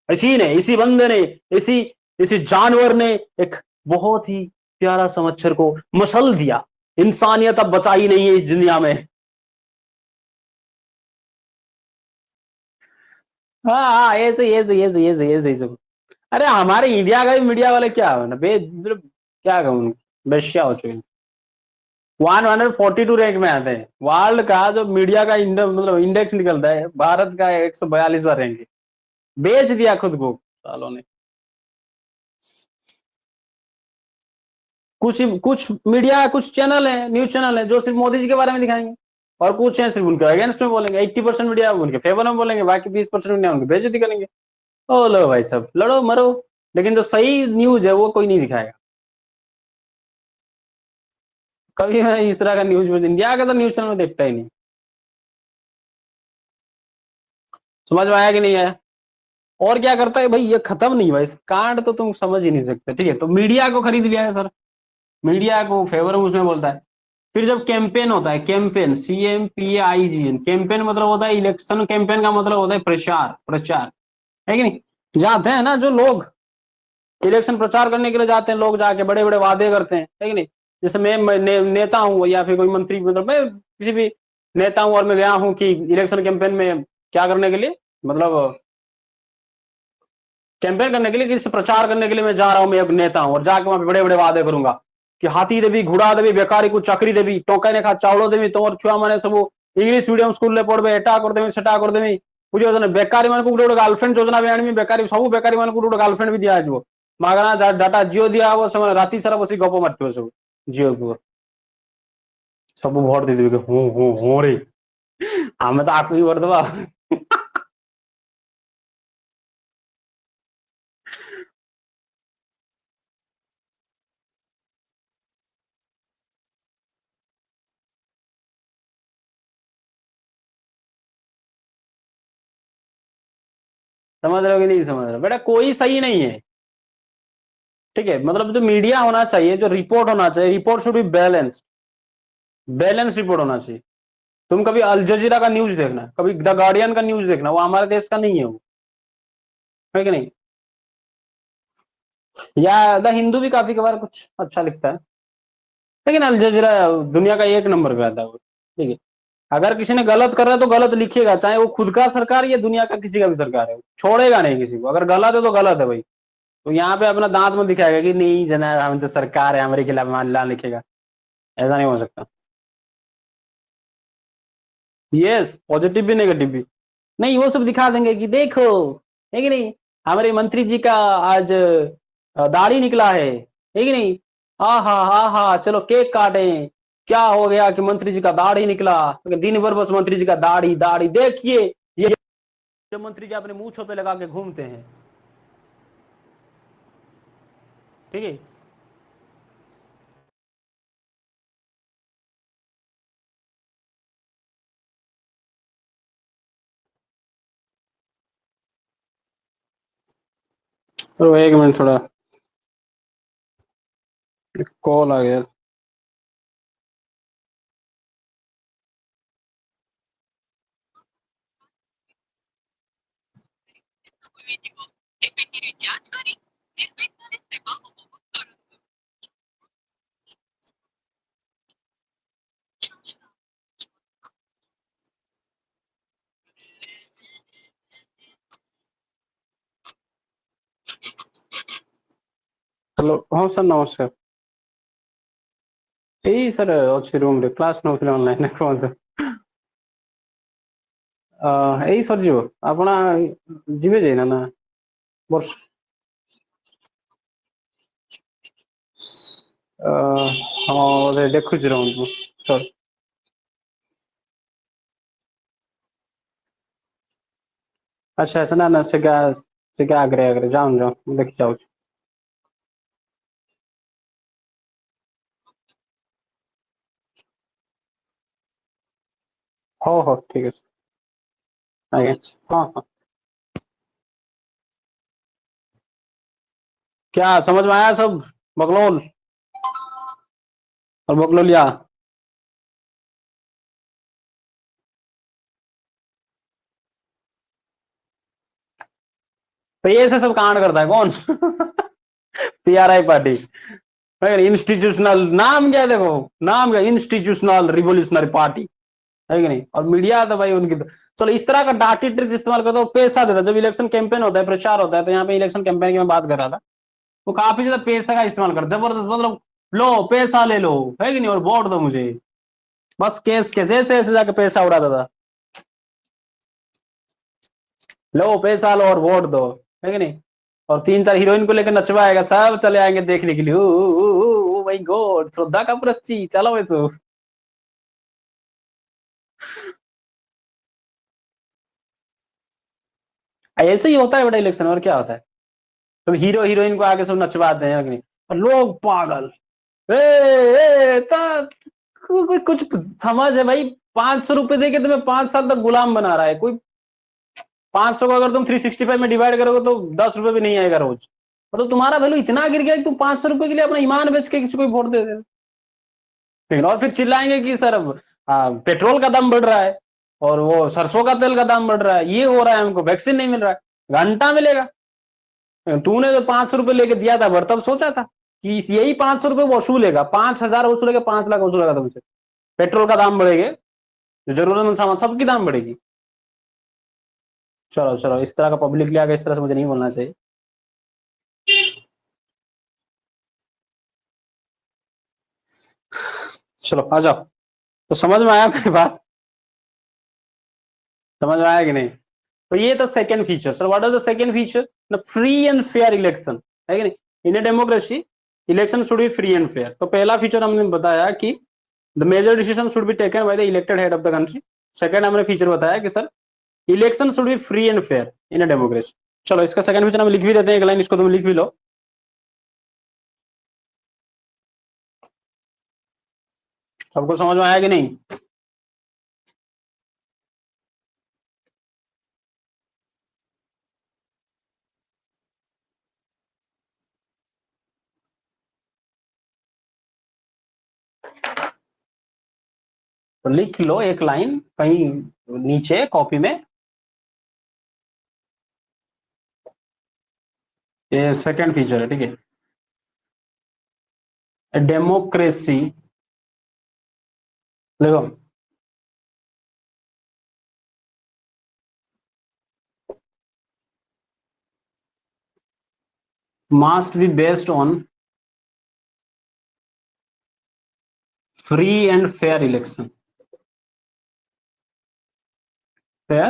इसी ने, इसी बंदे ने, इसी इसी जानवर ने एक बहुत ही प्यारा सा मच्छर को मसल दिया, इंसानियत अब बचाई नहीं है इस दुनिया में। हाँ हाँ, ऐसे सब। अरे हमारे इंडिया का भी मीडिया वाले क्या हो ना मतलब क्या कहूँ, बेश्या हो चुके हैं। 142 रैंक में आते हैं वर्ल्ड का, जो मीडिया का मतलब इंडेक्स निकलता है, भारत का 142वां रैंक है। बेच दिया खुद को सालों ने। कुछ कुछ मीडिया, कुछ चैनल है, न्यूज चैनल है जो सिर्फ मोदी जी के बारे में दिखाएंगे, और कुछ है सिर्फ उनके अगेंस्ट में बोलेंगे। 80% मीडिया उनके फेवर में बोलेंगे, बाकी 20% मीडिया उनकी बेइज्जती करेंगे। ओ लो भाई सब लड़ो मरो, लेकिन जो सही न्यूज है वो कोई नहीं दिखाएगा। कभी मैं इस तरह का न्यूज में, इंडिया का तो न्यूज चैनल में देखता ही नहीं। समझ में आया कि नहीं आया? और क्या करता है भाई, ये खत्म नहीं भाई, कांड तो तुम समझ ही नहीं सकते। ठीक है, तो मीडिया को खरीद लिया है सर, मीडिया को फेवर में उसमें बोलता है। फिर जब कैंपेन होता है, कैंपेन, CAMPAIGN, कैंपेन मतलब होता है इलेक्शन, कैंपेन का मतलब होता है प्रचार, प्रचार, है कि नहीं? जाते हैं ना जो लोग इलेक्शन प्रचार करने के लिए, जाते हैं लोग, जाके बड़े बड़े वादे करते हैं, है कि नहीं? जैसे मैं नेता हूं या फिर कोई मंत्री, मतलब मैं किसी भी नेता हूं और मैं गया हूं कि इलेक्शन कैंपेन में क्या करने के लिए, मतलब कैंपेन करने के लिए, किसी प्रचार करने के लिए मैं जा रहा हूं, मैं एक नेता हूं और जाके वहां पे बड़े बड़े वादे करूंगा कि हाथी देवी, घोड़ा देवी, बेकारी को चाकरी देवी, टोका ने खा चावलो देवी, तोर छुआ माने सब इंग्लिश मीडियम स्कूल रे पढ़बे, एटा कर देवी, सेटा कर देवी। बुझे बेकारी मान को गोटे गर्लफ्रेंड योजना भी आनी, बेकारी सब बेकारी मान को गोटे गर्लफ्रेंड भी दिया मागना डाटा जियो दिया हम से राति सारा बस गप मार सब जियो को सब भोट देदेवे हूँ हूँ हूँ रे, हमें तो आपको ही भोट दबा। समझ रहे हो कि नहीं समझ रहे हो बेटा? कोई सही नहीं है। ठीक है, मतलब जो मीडिया होना चाहिए, जो रिपोर्ट होना चाहिए, report should be balanced. Balance report होना चाहिए। तुम कभी अल जजीरा का न्यूज देखना, कभी द गार्डियन का न्यूज देखना, वो हमारे देश का नहीं है वो, है कि नहीं? या द हिंदू भी काफी कभार कुछ अच्छा लिखता है, लेकिन अल जजीरा दुनिया का एक नंबर पे आता है वो, ठीक है। अगर किसी ने गलत कर रहा है तो गलत लिखेगा, चाहे वो खुद का सरकार या दुनिया का किसी का भी सरकार है, छोड़ेगा नहीं किसी को। अगर गलत है तो गलत है भाई। तो यहाँ पे अपना दांत में दिखाएगा कि नहीं जना हम तो सरकार है, हमारे खिलाफ मामला लिखेगा, ऐसा नहीं हो सकता। यस, पॉजिटिव भी नेगेटिव भी। नहीं, वो सब दिखा देंगे कि देखो, है कि नहीं, हमारे मंत्री जी का आज दाढ़ी निकला है कि नहीं, हाँ हाँ हाँ हाँ, चलो केक काटे। क्या हो गया कि मंत्री जी का दाढ़ी निकला, दिन भर बस मंत्री जी का दाढ़ी दाढ़ी देखिए, ये जो मंत्री जी अपने मूछों पे लगा के घूमते हैं, ठीक है। तो एक मिनट, थोड़ा कॉल आ गया। हेलो, हाँ सर नमस्कार। ଏଇ ସାର୍ ଅଛି ରୁମ୍ ରେ, କ୍ଲାସ୍ ନଉଥିଲେ ଅନଲାଇନ୍, କୁହନ୍ତୁ। ଏଇ ସରିଯିବ, ଆପଣ ଯିବେ ଯେ ନା ବର୍ଷ ହଁ ବୋଧେ ଦେଖୁଛି, ରହନ୍ତୁ ସର୍। ଆଚ୍ଛା ଆଚ୍ଛା, ନା ନା ସେ ଆଗରେ ଆଗରେ ଯାଉନ ଯାଉ, ମୁଁ ଦେଖି ଯାଉଛି। ହଉ ହଉ ଠିକ ଅଛି, ଆଜ୍ଞା। हाँ हाँ, क्या समझ में आया सब? बकलोल और बकलोलिया। तो ये से सब कांड करता है कौन? पीआरआई पार्टी, इंस्टीट्यूशनल नाम क्या है, देखो नाम क्या, इंस्टीट्यूशनल रिवोल्यूशनरी पार्टी, है कि नहीं? और मीडिया तो भाई उनकी तो, चलो इस तरह का डाटी ट्रिक्स इस्तेमाल करता है, वो पैसा देता है। जब इलेक्शन कैंपेन होता है, प्रचार होता है, तो यहाँ पे इलेक्शन कैंपेन की मैं बात कर रहा था, वो काफी ज्यादा पैसा का इस्तेमाल करता है, जबरदस्त, मतलब लो पैसा ले लो, है कि नहीं, और वोट दो मुझे, बस केस कैसे ऐसे ऐसे जाके पैसा उड़ाता था। लो पैसा लो और वोट दो, है कि नहीं? और तीन चार हीरोइन को लेकर नचवाएगा, सब चले आएंगे देखने के लिए, oh my God, Shraddha Kapoor अच्छी, चलो वैसे। ऐसे ही होता है बेटा इलेक्शन, और क्या होता है? तो हीरो हीरोइन को आगे सब नचवाते हैं, है कि नहीं? और लोग पागल, ए, कुछ समझ है भाई? 500 रुपए देके तुम्हें 5 साल तक गुलाम बना रहा है कोई। 500 को अगर तुम 365 में डिवाइड करोगे तो 10 रुपए भी नहीं आएगा रोज। मतलब तुम्हारा वैल्यू इतना गिर गया कि तुम 500 रुपए के लिए अपना ईमान बेच के किसी को वोट दे दे। ठीक है, और फिर चिल्लाएंगे कि सर पेट्रोल का दाम बढ़ रहा है, और वो सरसों का तेल का दाम बढ़ रहा है, ये हो रहा है, हमको वैक्सीन नहीं मिल रहा है। घंटा मिलेगा। तूने जो 500 रुपए लेके दिया था भर, तब सोचा था कि यही 500 रुपए वसूलेगा, 5,000 वसूलेगा, 5 लाख वसूलेगा तुमसे? पेट्रोल का दाम बढ़ेगा, जो जरूरतमंद सामान सबकी दाम बढ़ेगी। चलो चलो, इस तरह का पब्लिकली आगे इस तरह से मुझे नहीं बोलना चाहिए। चलो आ जाओ। तो समझ में आया मेरी बात? समझ में आया कि नहीं? तो ये तो second feature. Sir what is the second feature? The free and fair election, है कि नहीं? In a democracy election should be free and fair. तो पहला फीचर हमने बताया कि the major decision should be taken by the elected head of the country. Second हमने feature बताया कि sir election should be free and fair in a democracy. चलो इसका सेकंड फीचर हम लिख भी देते हैं, एक लाइन इसको तुम लिख भी लो। सबको समझ में आया कि नहीं? तो लिख लो एक लाइन कहीं नीचे कॉपी में, ये सेकंड फीचर है, ठीक है। डेमोक्रेसी, देखो must be based on free and fair election, fair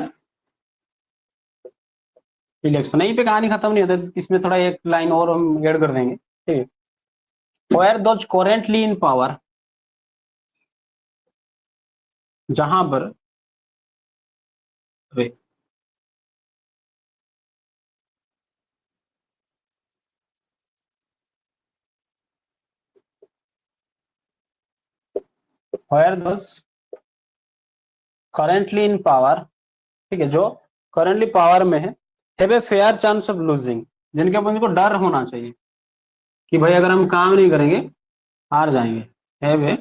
election. यहीं पे कहानी खत्म नहीं होती, इसमें थोड़ा एक लाइन और हम ऐड कर देंगे, ठीक है। Where those currently in power, जहां पर where those currently in power, ठीक है, जो करेंटली पावर में है a fair chance of losing, जिनके ऊपर इनको डर होना चाहिए कि भाई अगर हम काम नहीं करेंगे हार जाएंगे, have a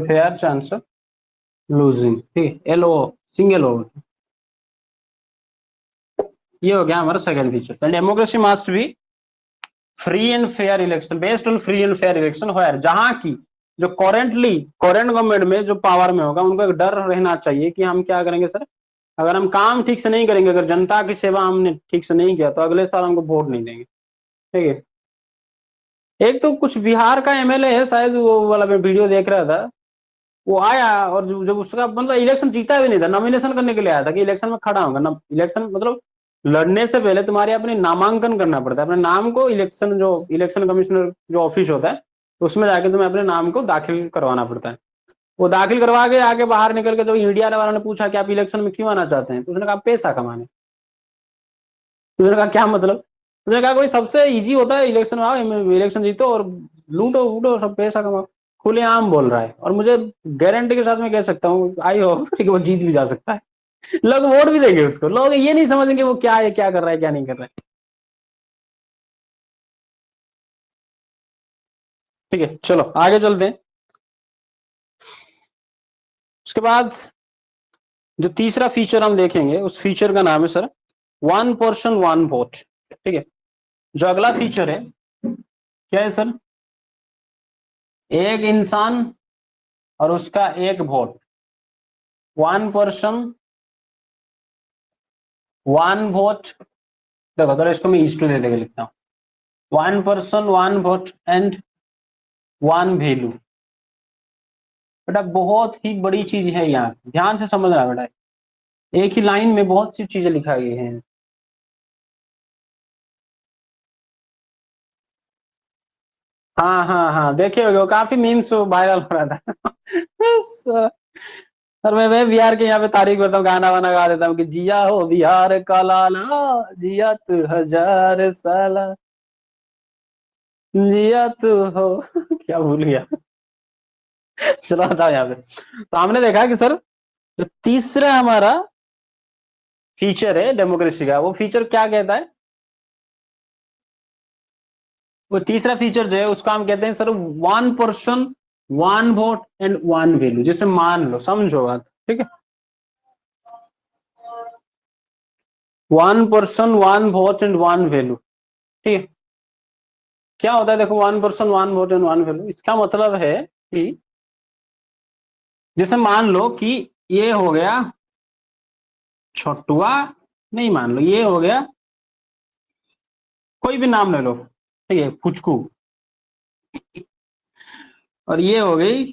fair chance of losing, ठीक है, एल ओ सिंगल ओ। ये हो गया हमारा second feature. Democracy must be free and fair election, based on free and fair election, होयर, जहां की जो करेंट गवर्नमेंट में जो पावर में होगा उनको एक डर रहना चाहिए कि हम क्या करेंगे सर, अगर हम काम ठीक से नहीं करेंगे, अगर जनता की सेवा हमने ठीक से नहीं किया तो अगले साल हमको वोट नहीं देंगे, ठीक है। एक तो कुछ बिहार का एमएलए है शायद, वो वाला मैं वीडियो देख रहा था, वो आया और जब उसका मतलब इलेक्शन जीता भी नहीं था, नॉमिनेशन करने के लिए आया था कि इलेक्शन में खड़ा होगा ना, इलेक्शन मतलब लड़ने से पहले तुम्हारे अपने नामांकन करना पड़ता है, अपने नाम को इलेक्शन जो इलेक्शन कमिश्नर जो ऑफिस होता है तो उसमें जाके तुम्हें अपने नाम को दाखिल करवाना पड़ता है। वो दाखिल करवा के आगे बाहर निकल के, जो इंडिया वालों ने पूछा कि आप इलेक्शन में क्यों आना चाहते हैं, तो उसने कहा पैसा कमाने। तो उसने कहा क्या मतलब, उसने कहा कोई सबसे इजी होता है इलेक्शन में आओ, इलेक्शन जीतो और लूटो वूटो सब पैसा कमाओ। खुलेआम बोल रहा है, और मुझे गारंटी के साथ मैं कह सकता हूँ आई हो कि वो जीत भी जा सकता है। लोग वोट भी देंगे उसको, लोग ये नहीं समझेंगे वो क्या है, क्या कर रहा है, क्या नहीं कर रहा है। ठीक है, चलो आगे चलते हैं। उसके बाद जो तीसरा फीचर हम देखेंगे उस फीचर का नाम है sir one person one vote, ठीक है। जो अगला फीचर है क्या है सर, एक इंसान और उसका एक vote, one person one vote. देखो तो इसको मैं इज टू दे देकर लिखता हूँ, one person one vote and one value. बेटा बहुत ही बड़ी चीज है, यहाँ ध्यान से समझना बेटा, एक ही लाइन में बहुत सी चीजें लिखाई गई हैं। हाँ हाँ हाँ, देखे होगे, वो काफी मीम्स वायरल हो रहा था। सर मैं बिहार के यहाँ पे तारीफ करता हूँ, गाना वाना गा देता हूँ कि जिया हो बिहार का लाला, जिया तू हजार साला, जिया तू हो। क्या भूल गया। चलो बताओ यहाँ पे, तो हमने देखा कि सर जो तीसरा हमारा फीचर है डेमोक्रेसी का, वो फीचर क्या कहता है, वो तीसरा फीचर जो है उसका हम कहते हैं sir one person one vote and one value. जैसे मान लो, समझो बात, ठीक है, one person one vote and one value, ठीक है। क्या होता है देखो, one person one vote and one value, इसका मतलब है कि जैसे मान लो कि ये हो गया छोटुआ, नहीं मान लो ये हो गया, कोई भी नाम ले लो, ठीक है, पुचकू, और ये हो गई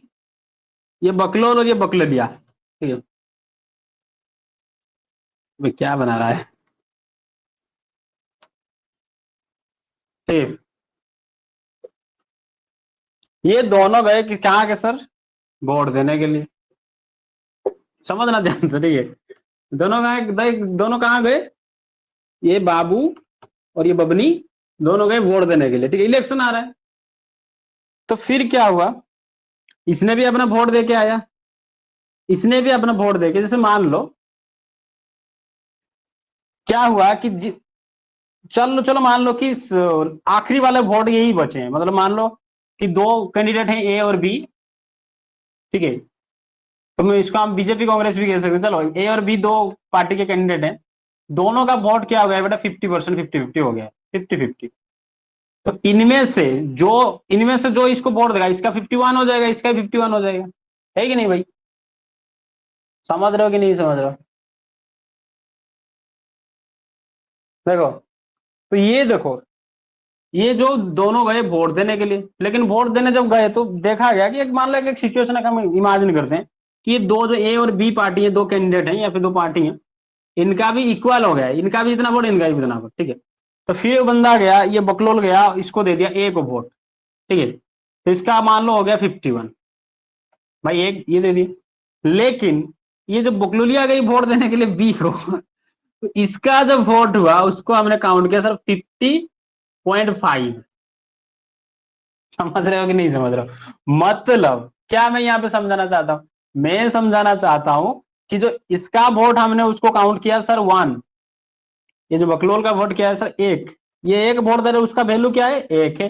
ये बकलोल और ये बकलदिया, ठीक है। भाई क्या बना रहा है, ठीक, ये दोनों गए कि कहाँ के सर, वोट देने के लिए। समझना ध्यान से, ठीक है, दोनों गए, दोनों कहाँ गए, ये बाबू और ये बबनी, दोनों गए वोट देने के लिए, ठीक है, इलेक्शन आ रहा है। तो फिर क्या हुआ, इसने भी अपना वोट दे के आया, इसने भी अपना वोट दे के, जैसे मान लो क्या हुआ कि चलो चलो मान लो कि आखिरी वाले वोट यही बचे हैं, मतलब मान लो कि दो कैंडिडेट हैं ए और बी, ठीक है। तो मैं इसको हम बीजेपी कांग्रेस भी कह सकते हैं, चलो ए और बी दो पार्टी के कैंडिडेट हैं, दोनों का वोट क्या हो गया बेटा 50% 50-50 हो गया, 50-50। तो इनमें से जो इसको वोट देगा इसका 51 हो जाएगा, इसका 51 हो जाएगा, है कि नहीं भाई? समझ रहे हो कि नहीं समझ रहे हो? देखो, तो ये देखो, ये जो दोनों गए वोट देने के लिए, लेकिन वोट देने जब गए तो देखा गया कि एक मान लो एक सिचुएशन है, हम इमेजिन करते हैं कि ये दो जो ए और बी पार्टी है, दो कैंडिडेट हैं या फिर दो पार्टी हैं, इनका भी इक्वल हो गया है, इनका भी इतना वोट, इनका भी इतना वोट, ठीक है। तो फिर एक बंदा गया, ये बकलोल गया, इसको दे दिया ए को वोट, ठीक है। तो इसका मान लो हो गया 51, भाई एक ये दे दिया। लेकिन ये जो बकलोलिया गई वोट देने के लिए बी को, तो इसका जब वोट हुआ उसको हमने काउंट किया सर 50.5। समझ रहे हो कि नहीं समझ रहे हो? मतलब क्या मैं यहाँ पे समझाना चाहता हूँ, मैं समझाना चाहता हूं कि जो इसका वोट हमने उसको काउंट किया सर 1, ये जो बकलोल का वोट क्या है सर 1, ये एक वोट दे रहे उसका वैल्यू क्या है 1 है।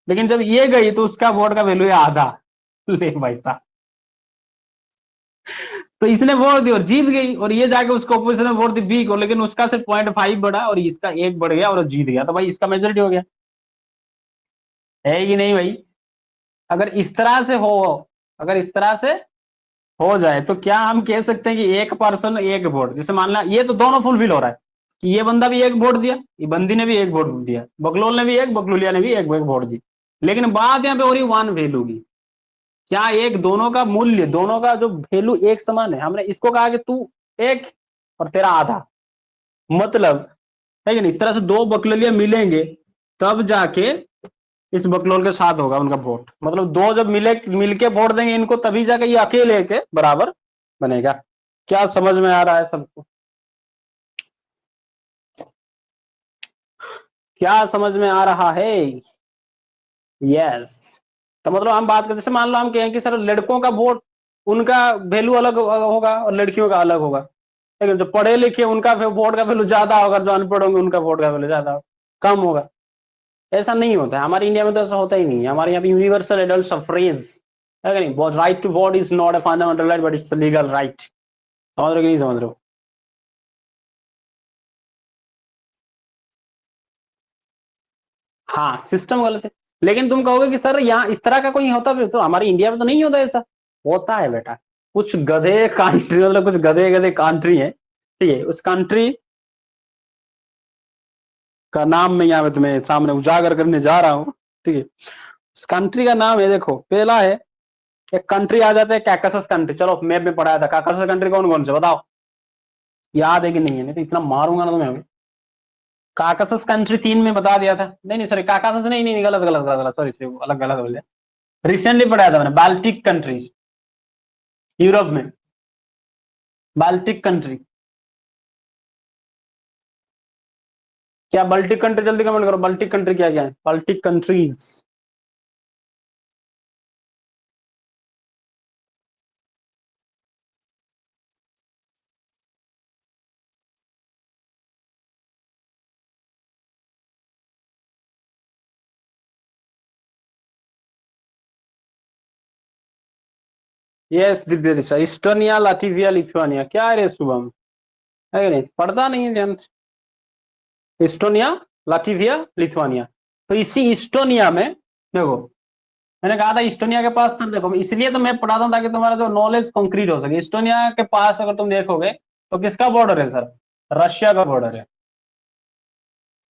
लेकिन जब ये गई तो उसका वोट का वैल्यू है आधा। ले भाई साहब, तो इसने वोट दी और जीत गई, और ये जाके उसको ऑपोजिशन में वोट दी बी को, लेकिन उसका सिर्फ 0.5 बढ़ा और इसका 1 बढ़ गया और जीत गया, तो भाई इसका मेजोरिटी हो गया, है कि नहीं भाई? अगर इस तरह से हो, अगर इस तरह से हो जाए तो क्या हम कह सकते हैं कि एक पर्सन एक वोट, जैसे मान ला ये तो दोनों फुलफिल हो रहा है कि ये बंदा भी एक वोट दिया, ये बंदी ने भी एक वोट दिया, बकलोल ने भी एक, बकलुलिया ने भी एक एक वोट दी। लेकिन बात यहाँ पे हो रही वन वैल्यू की, क्या एक दोनों का मूल्य, दोनों का जो वैल्यू एक समान है? हमने इसको कहा कि तू एक और तेरा आधा, मतलब है कि नहीं? इस तरह से दो बकलोलियां मिलेंगे तब जाके इस बकलोल के साथ होगा उनका वोट, मतलब दो जब मिलके वोट देंगे इनको तभी जाके ये अकेले के बराबर बनेगा। क्या समझ में आ रहा है सबको? क्या समझ में आ रहा है? यस। तो मतलब हम बात करते, जैसे मान लो हम कहें कि सर लड़कों का वोट, उनका वैल्यू अलग होगा और लड़कियों का अलग होगा, लेकिन जो पढ़े लिखे उनका वोट का वैल्यू ज्यादा होगा, जो अनपढ़ होंगे उनका वोट का वैल्यू ज्यादा कम होगा। ऐसा नहीं होता है हमारे इंडिया में, तो ऐसा होता ही नहीं है। हमारे यहाँ पे यूनिवर्सल एडल्ट सफ्रेज है कि नहीं, right to vote is not a fundamental right but it's legal right. समझ रहे हो कि नहीं समझ रहे हो? हाँ सिस्टम गलत है, लेकिन तुम कहोगे कि सर यहाँ इस तरह का कोई होता भी तो हमारे इंडिया में तो नहीं होता ऐसा। होता है बेटा, कुछ गधे कंट्री, मतलब कुछ गधे गधे कंट्री है, ठीक है, उस कंट्री का नाम मैं यहाँ पे तुम्हें सामने उजागर करने जा रहा हूँ, ठीक है। उस कंट्री का नाम है, देखो पहला है, एक कंट्री आ जाता है कैकासस कंट्री, चलो मैप में पढ़ाया था कैकासस कंट्री कौन कौन से बताओ, याद है कि नहीं है? नहीं तो इतना मारूंगा ना तुम्हें अभी। काकासस कंट्री 3 में बता दिया था, नहीं नहीं सॉरी काकासस नहीं नहीं नहीं, गलत गलत गलत गलत, सॉरी अलग गलत बोल दिया। रिसेंटली पढ़ाया था मैंने, बाल्टिक कंट्रीज, यूरोप में, बाल्टिक कंट्री। क्या बाल्टिक कंट्री, जल्दी कमेंट करो बाल्टिक कंट्री क्या क्या है, बाल्टिक कंट्रीज। यस दिव्य दिशा, इस्टोनिया लाटविया लिथुआनिया, क्या है रे शुभम, है कि नहीं? पढ़ता नहीं है ध्यान से, इस्टोनिया लाटविया लिथुआनिया। तो इसी इस्टोनिया में देखो, मैंने कहा था इस्टोनिया के पास सर, देखो इसलिए तो मैं पढ़ाता हूँ ताकि तुम्हारा जो नॉलेज कंक्रीट हो सके। इस्टोनिया के पास अगर तुम देखोगे तो किसका बॉर्डर है सर? रशिया का बॉर्डर है।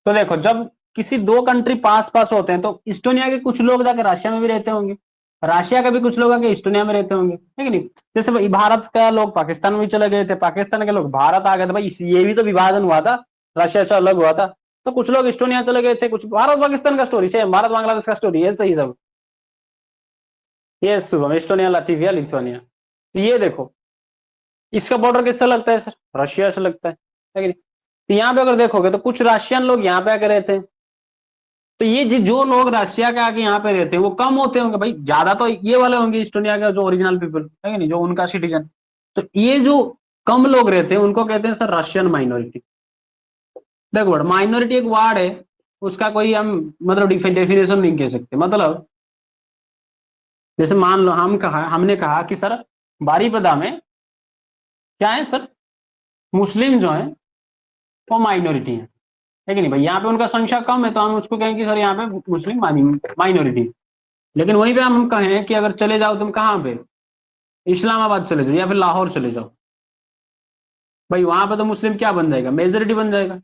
तो देखो जब किसी दो कंट्री पास पास होते हैं तो इस्टोनिया के कुछ लोग जाके रशिया में भी रहते होंगे, रशिया के भी कुछ लोग आके इस्टोनिया में रहते होंगे, है कि नहीं? जैसे भाई भारत का लोग पाकिस्तान में भी चले गए थे, पाकिस्तान के लोग भारत आ गए थे, भाई ये भी तो विभाजन हुआ था, रशिया से अलग हुआ था। तो कुछ लोग इस्टोनिया चले गए थे, कुछ भारत पाकिस्तान का स्टोरी सेम, भारत बांग्लादेश का स्टोरी है, सही सब। ये शुभम, इस्टोनिया लाटविया लिथुआनिया। तो ये देखो इसका बॉर्डर किससे लगता है सर? रशिया से लगता है कि नहीं? तो यहाँ पे अगर देखोगे तो कुछ रशियन लोग यहाँ पे आके रहते हैं, तो ये जो लोग रशिया के आके यहाँ पे रहते हैं वो कम होते होंगे भाई, ज्यादा तो ये वाले होंगे इस्टोनिया के जो ओरिजिनल पीपल है कि नहीं, जो उनका सिटीजन। तो ये जो कम लोग रहते हैं उनको कहते हैं सर रशियन माइनॉरिटी। देखो बड़ा, माइनॉरिटी एक वर्ड है, उसका कोई हम मतलब डेफिनेशन नहीं कह सकते। मतलब जैसे मान लो हमने कहा कि सर बारीपदा में क्या है सर, मुस्लिम जो है वो माइनॉरिटी है कि नहीं भाई, यहाँ पे उनका संख्या कम है तो हम उसको कहें कि सर यहाँ पे मुस्लिम माइनॉरिटी। लेकिन वहीं पे हम कहें कि अगर चले जाओ तुम कहाँ पे, इस्लामाबाद चले जाओ या फिर लाहौर चले जाओ, भाई वहां पे तो मुस्लिम क्या बन जाएगा, मेजोरिटी बन जाएगा,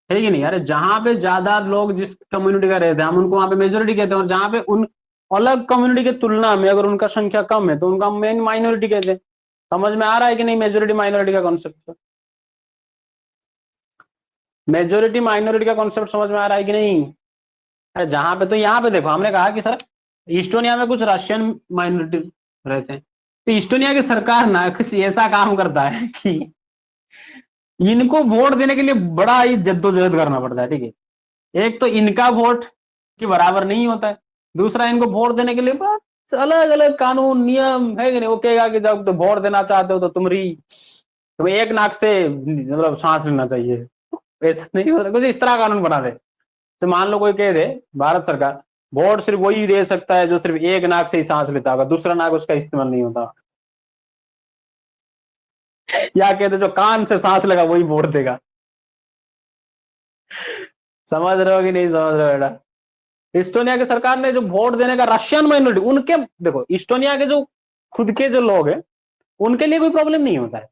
है कि नहीं। अरे जहां पे ज्यादा लोग जिस कम्युनिटी का रहते हैं हम उनको वहां पे मेजोरिटी कहते हैं, और जहां पे उन अलग कम्युनिटी की तुलना में अगर उनका संख्या कम है तो उनका मेन माइनॉरिटी कहते हैं। समझ में आ रहा है कि नहीं मेजोरिटी माइनॉरिटी का कॉन्सेप्ट? मेजोरिटी माइनॉरिटी का कॉन्सेप्ट समझ में आ रहा है कि नहीं? अरे जहां पे, तो यहाँ पे देखो हमने कहा कि सर इस्टोनिया में कुछ रशियन माइनॉरिटी रहते हैं, तो इस्टोनिया की सरकार ना कुछ ऐसा काम करता है कि इनको वोट देने के लिए बड़ा ही जद्दोजहद करना पड़ता है, ठीक है। एक तो इनका वोट के बराबर नहीं होता है, दूसरा इनको वोट देने के लिए बस अलग अलग कानून नियम है कि नहीं। वो कहेगा कि जब तो वोट देना चाहते हो तो तुम्हें एक नाक से मतलब सांस लेना चाहिए, ऐसा नहीं होता, कुछ इस तरह कानून बना दे। तो मान लो कोई कह दे भारत सरकार वोट सिर्फ वही दे सकता है जो सिर्फ एक नाक से ही सांस लेता होगा, दूसरा नाक उसका इस्तेमाल नहीं होता, या कहते जो कान से सांस लेगा वही वोट देगा। समझ रहे हो कि नहीं समझ रहे हो बेटा? इस्टोनिया की सरकार ने जो वोट देने का रशियन माइनॉरिटी, उनके देखो इस्टोनिया के जो खुद के जो लोग हैं उनके लिए कोई प्रॉब्लम नहीं होता है,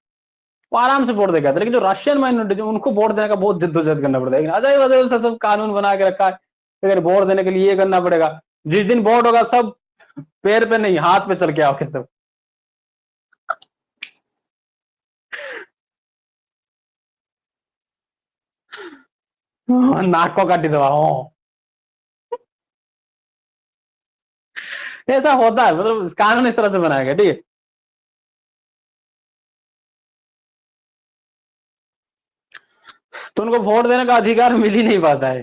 वो आराम से वोट देगा। लेकिन जो रशियन माइनॉरिटी जो उनको वोट देने का बहुत जद्दोजहद करना पड़ता है, अजय अजय से सब कानून बना के रखा है, अगर वोट देने के लिए ये करना पड़ेगा, जिस दिन वोट होगा सब पैर पे नहीं हाथ पे चल के आओगे सब। नाक को काटी दबाओ, ऐसा होता है, मतलब कानून इस तरह से बनाया गया, ठीक है। तो उनको वोट देने का अधिकार मिल ही नहीं पाता है,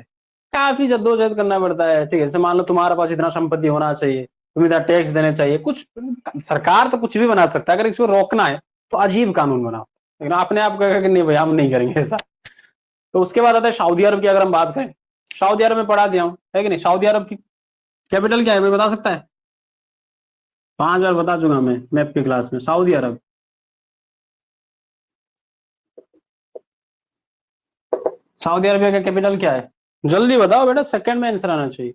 काफी जद्दोजहद करना पड़ता है, ठीक है। जैसे मान लो तुम्हारे पास इतना संपत्ति होना चाहिए, तुम इतना टैक्स देने चाहिए, कुछ सरकार तो कुछ भी बना सकता है, अगर इसको रोकना है तो अजीब कानून बनाओ, लेकिन अपने आप कहेगा कि नहीं भाई हम नहीं करेंगे ऐसा। तो उसके बाद आता है सऊदी अरब की, अगर हम बात करें, सऊदी अरब में पढ़ा दिया हूँ है कि नहीं, सऊदी अरब की कैपिटल क्या है कोई बता सकता है? 5 बार बता चुका मैं मैप की क्लास में, सऊदी अरब। सऊदी अरबिया का कैपिटल क्या है? जल्दी बताओ बेटा, सेकंड में आंसर आना चाहिए।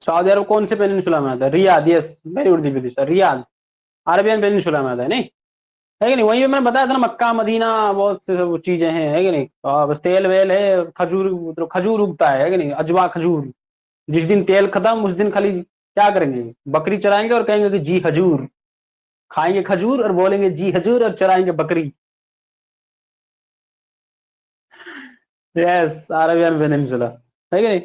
सऊदी अरब कौन से पेनिनसुला में आता है? Riyadh, yes very good Divya दिशा, रियाद अरबियन पेनिनसुला में आता है कि नहीं? वहीं पे मैंने बताया था ना, मक्का मदीना बहुत से सब चीजें हैं, है कि नहीं। बस तेल वेल है, खजूर मतलब खजूर उगता है कि नहीं, अजवा खजूर। जिस दिन तेल खत्म उस दिन खाली क्या करेंगे, बकरी चराएंगे और कहेंगे कि जी हजूर, खाएंगे खजूर और बोलेंगे जी हजूर और चराएंगे बकरी। यस अरबियन पेनिनसुला, है कि नहीं।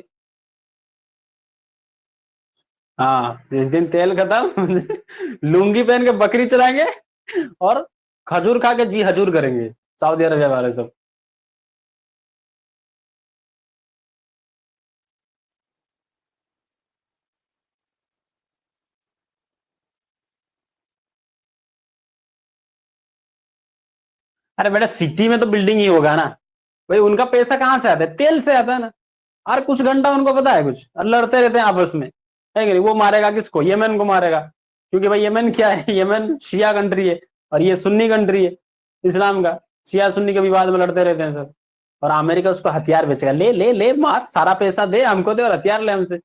हाँ जिस दिन तेल खत्म लुंगी पहन के बकरी चराएंगे और खजूर खा के जी हजूर करेंगे सऊदी अरबिया वाले सब। अरे बेटा सिटी में तो बिल्डिंग ही होगा ना भाई, उनका पैसा कहाँ से आता है? तेल से आता है ना। और कुछ घंटा उनको पता है कुछ, और लड़ते रहते हैं आपस में, है कि नहीं। वो मारेगा किसको? यमन को मारेगा, क्योंकि भाई यमन क्या है, यमन शिया कंट्री है और ये सुन्नी कंट्री है इस्लाम का। शिया सुन्नी के विवाद में लड़ते रहते हैं सब, और अमेरिका उसको हथियार बेचेगा, ले ले ले मार, सारा पैसा दे हमको, दे और हथियार ले हमसे,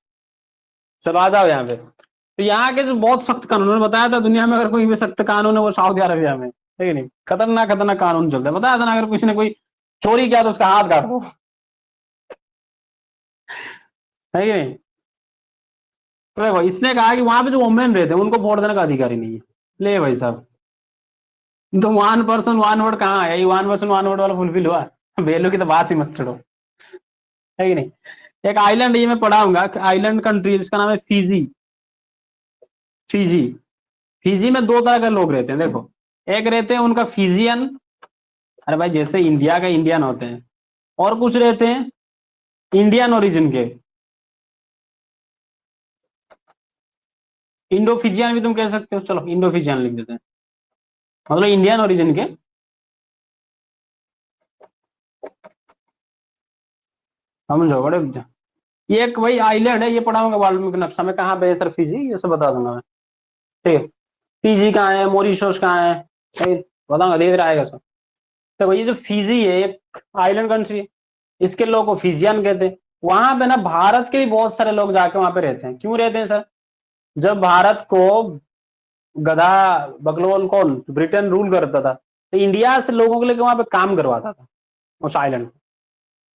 चलो आ जाओ यहाँ पे। तो यहाँ के जो बहुत सख्त कानून, उन्होंने बताया था दुनिया में अगर कोई भी सख्त कानून है वो सऊदी अरबिया में, है कि नहीं। खतरनाक खतरनाक कानून चलते हैं, बताया था ना, अगर किसी ने कोई चोरी किया तो उसका हाथ काट दो, है कि नहीं। तो देखो इसने कहा कि वहां पे जो वोमेन रहते हैं उनको वोट देने का अधिकार ही नहीं है। ले भाई साहब, तो 1 पर्सन 1 वोट कहाँ है? ये 1 पर्सन 1 वोट वाला फुलफिल हुआ? वैल्यू की तो बात ही मत छोड़ो, है कि नहीं। एक आइलैंड ये मैं पढ़ाऊंगा, आइलैंड कंट्री जिसका नाम है फीजी। फीजी, फीजी में 2 तरह के लोग रहते हैं देखो, एक रहते हैं उनका फीजियन, अरे भाई जैसे इंडिया का इंडियन होते हैं, और कुछ रहते हैं इंडियन ओरिजिन के। इंडो फिजियन भी तुम कह सकते हो, चलो इंडो फिजियन लिख देते हैं, मतलब इंडियन ओरिजिन के। समझो बड़े, ये एक वही आइलैंड है, ये पढ़ा होगा वाल्मीकि नक्शा में, कहाँ पे है सर फिजी, ये सब बता दूंगा मैं। ठीक है, फिजी कहाँ है, मॉरिशस कहाँ है, बताऊंगा, धीरे धीरे आएगा सब। तो ये जो फिजी है एक आइलैंड कंट्री है, इसके लोग को फिजियन कहते हैं। वहां पे ना भारत के भी बहुत सारे लोग जाके वहां पे रहते हैं, क्यों रहते हैं सर? जब भारत को गधा बकलोल कौन ब्रिटेन रूल करता था, तो इंडिया से लोगों के लिए वहां पे काम करवाता था उस आइलैंड पे।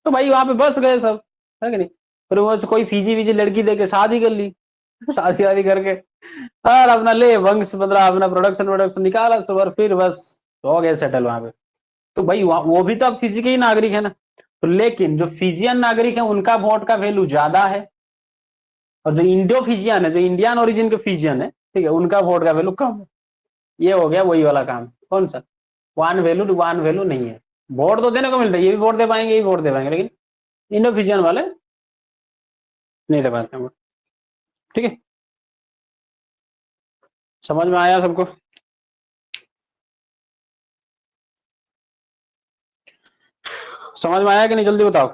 तो भाई वहां पे बस गए सब, है कि नहीं? फिर वो से कोई फीजी वीजी लड़की दे के शादी कर ली, शादी वादी करके और अपना ले वंश मतलब अपना प्रोडक्शन प्रोडक्शन निकाला सब, और फिर बस हो गए सेटल वहां पे। तो भाई वो भी तो अब फिजी के ही नागरिक है ना। तो लेकिन जो फिजियन नागरिक है उनका वोट का वैल्यू ज्यादा है, और जो इंडो फिजियन है, जो इंडियन ओरिजिन के फिजियन है, ठीक है, उनका वोट का वैल्यू कम है। ये हो गया वही वाला काम, कौन सा? वन वैल्यू नहीं है। वोट तो देने को मिलता है, ये भी वोट दे पाएंगे, ये भी वोट दे पाएंगे, लेकिन इंडो फिजियन वाले नहीं दे पाते हैं वोट। ठीक है, समझ में आया सबको? समझ में आया कि नहीं, जल्दी बताओ।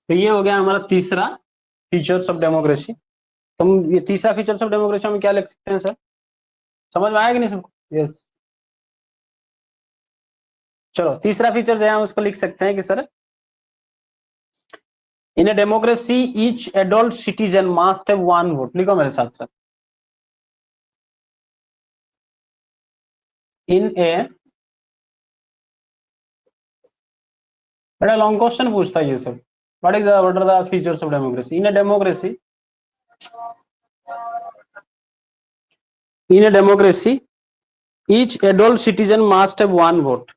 तो ये हो गया हमारा तीसरा फीचर्स ऑफ डेमोक्रेसी। तुम ये तीसरा फीचर्स ऑफ डेमोक्रेसी में क्या लिख सकते हैं सर? समझ में आया कि नहीं सबको? यस। चलो तीसरा फीचर जो है हम उसको लिख सकते हैं कि sir, in a democracy each adult citizen must have one vote. लिखो मेरे साथ सर। इन ए, बड़ा लॉन्ग क्वेश्चन पूछता है ये सब। What are the features of democracy? In a democracy, in a democracy each adult citizen must have one vote.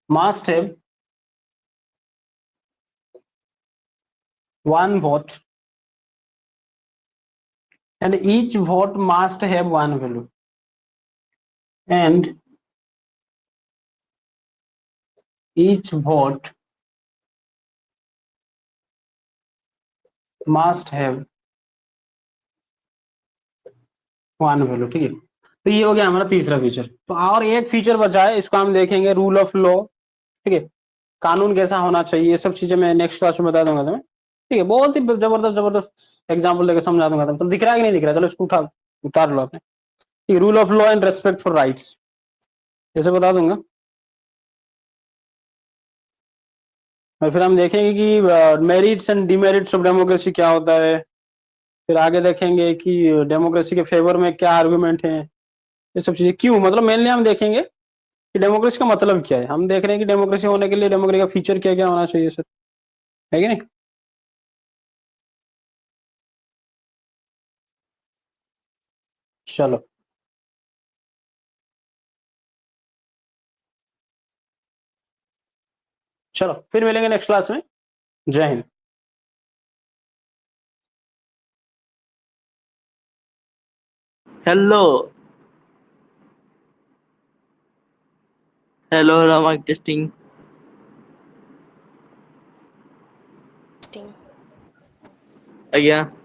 must have one vote and each vote must have one value, and each vote must have one value. ठीक है, तो ये हो गया हमारा तीसरा feature. तो और एक फीचर बचा है, इसको हम देखेंगे, रूल ऑफ लॉ। ठीक है, कानून कैसा होना चाहिए, ये सब चीजें मैं नेक्स्ट क्लास में बता दूंगा तुम्हें। ठीक है, बहुत ही जबरदस्त जबरदस्त एग्जाम्पल लेकर समझा दूंगा तुम। तो दिख रहा है कि नहीं दिख रहा? चलो इसको उतार लो आपने। ठीक, rule of law and respect for rights, जैसे बता दूंगा। और फिर हम देखेंगे कि merits and demerits of democracy क्या होता है। फिर आगे देखेंगे कि डेमोक्रेसी के फेवर में क्या आर्गुमेंट है, ये सब चीजें क्यों, मतलब मेनली हम देखेंगे कि डेमोक्रेसी का मतलब क्या है। हम देख रहे हैं कि डेमोक्रेसी होने के लिए डेमोक्रेसी का फीचर क्या क्या होना चाहिए सर, है कि नहीं? चलो, चलो फिर मिलेंगे नेक्स्ट क्लास में। जय हिंद। Hello hello hello mic testing. Testing. ଆଜ୍ଞା।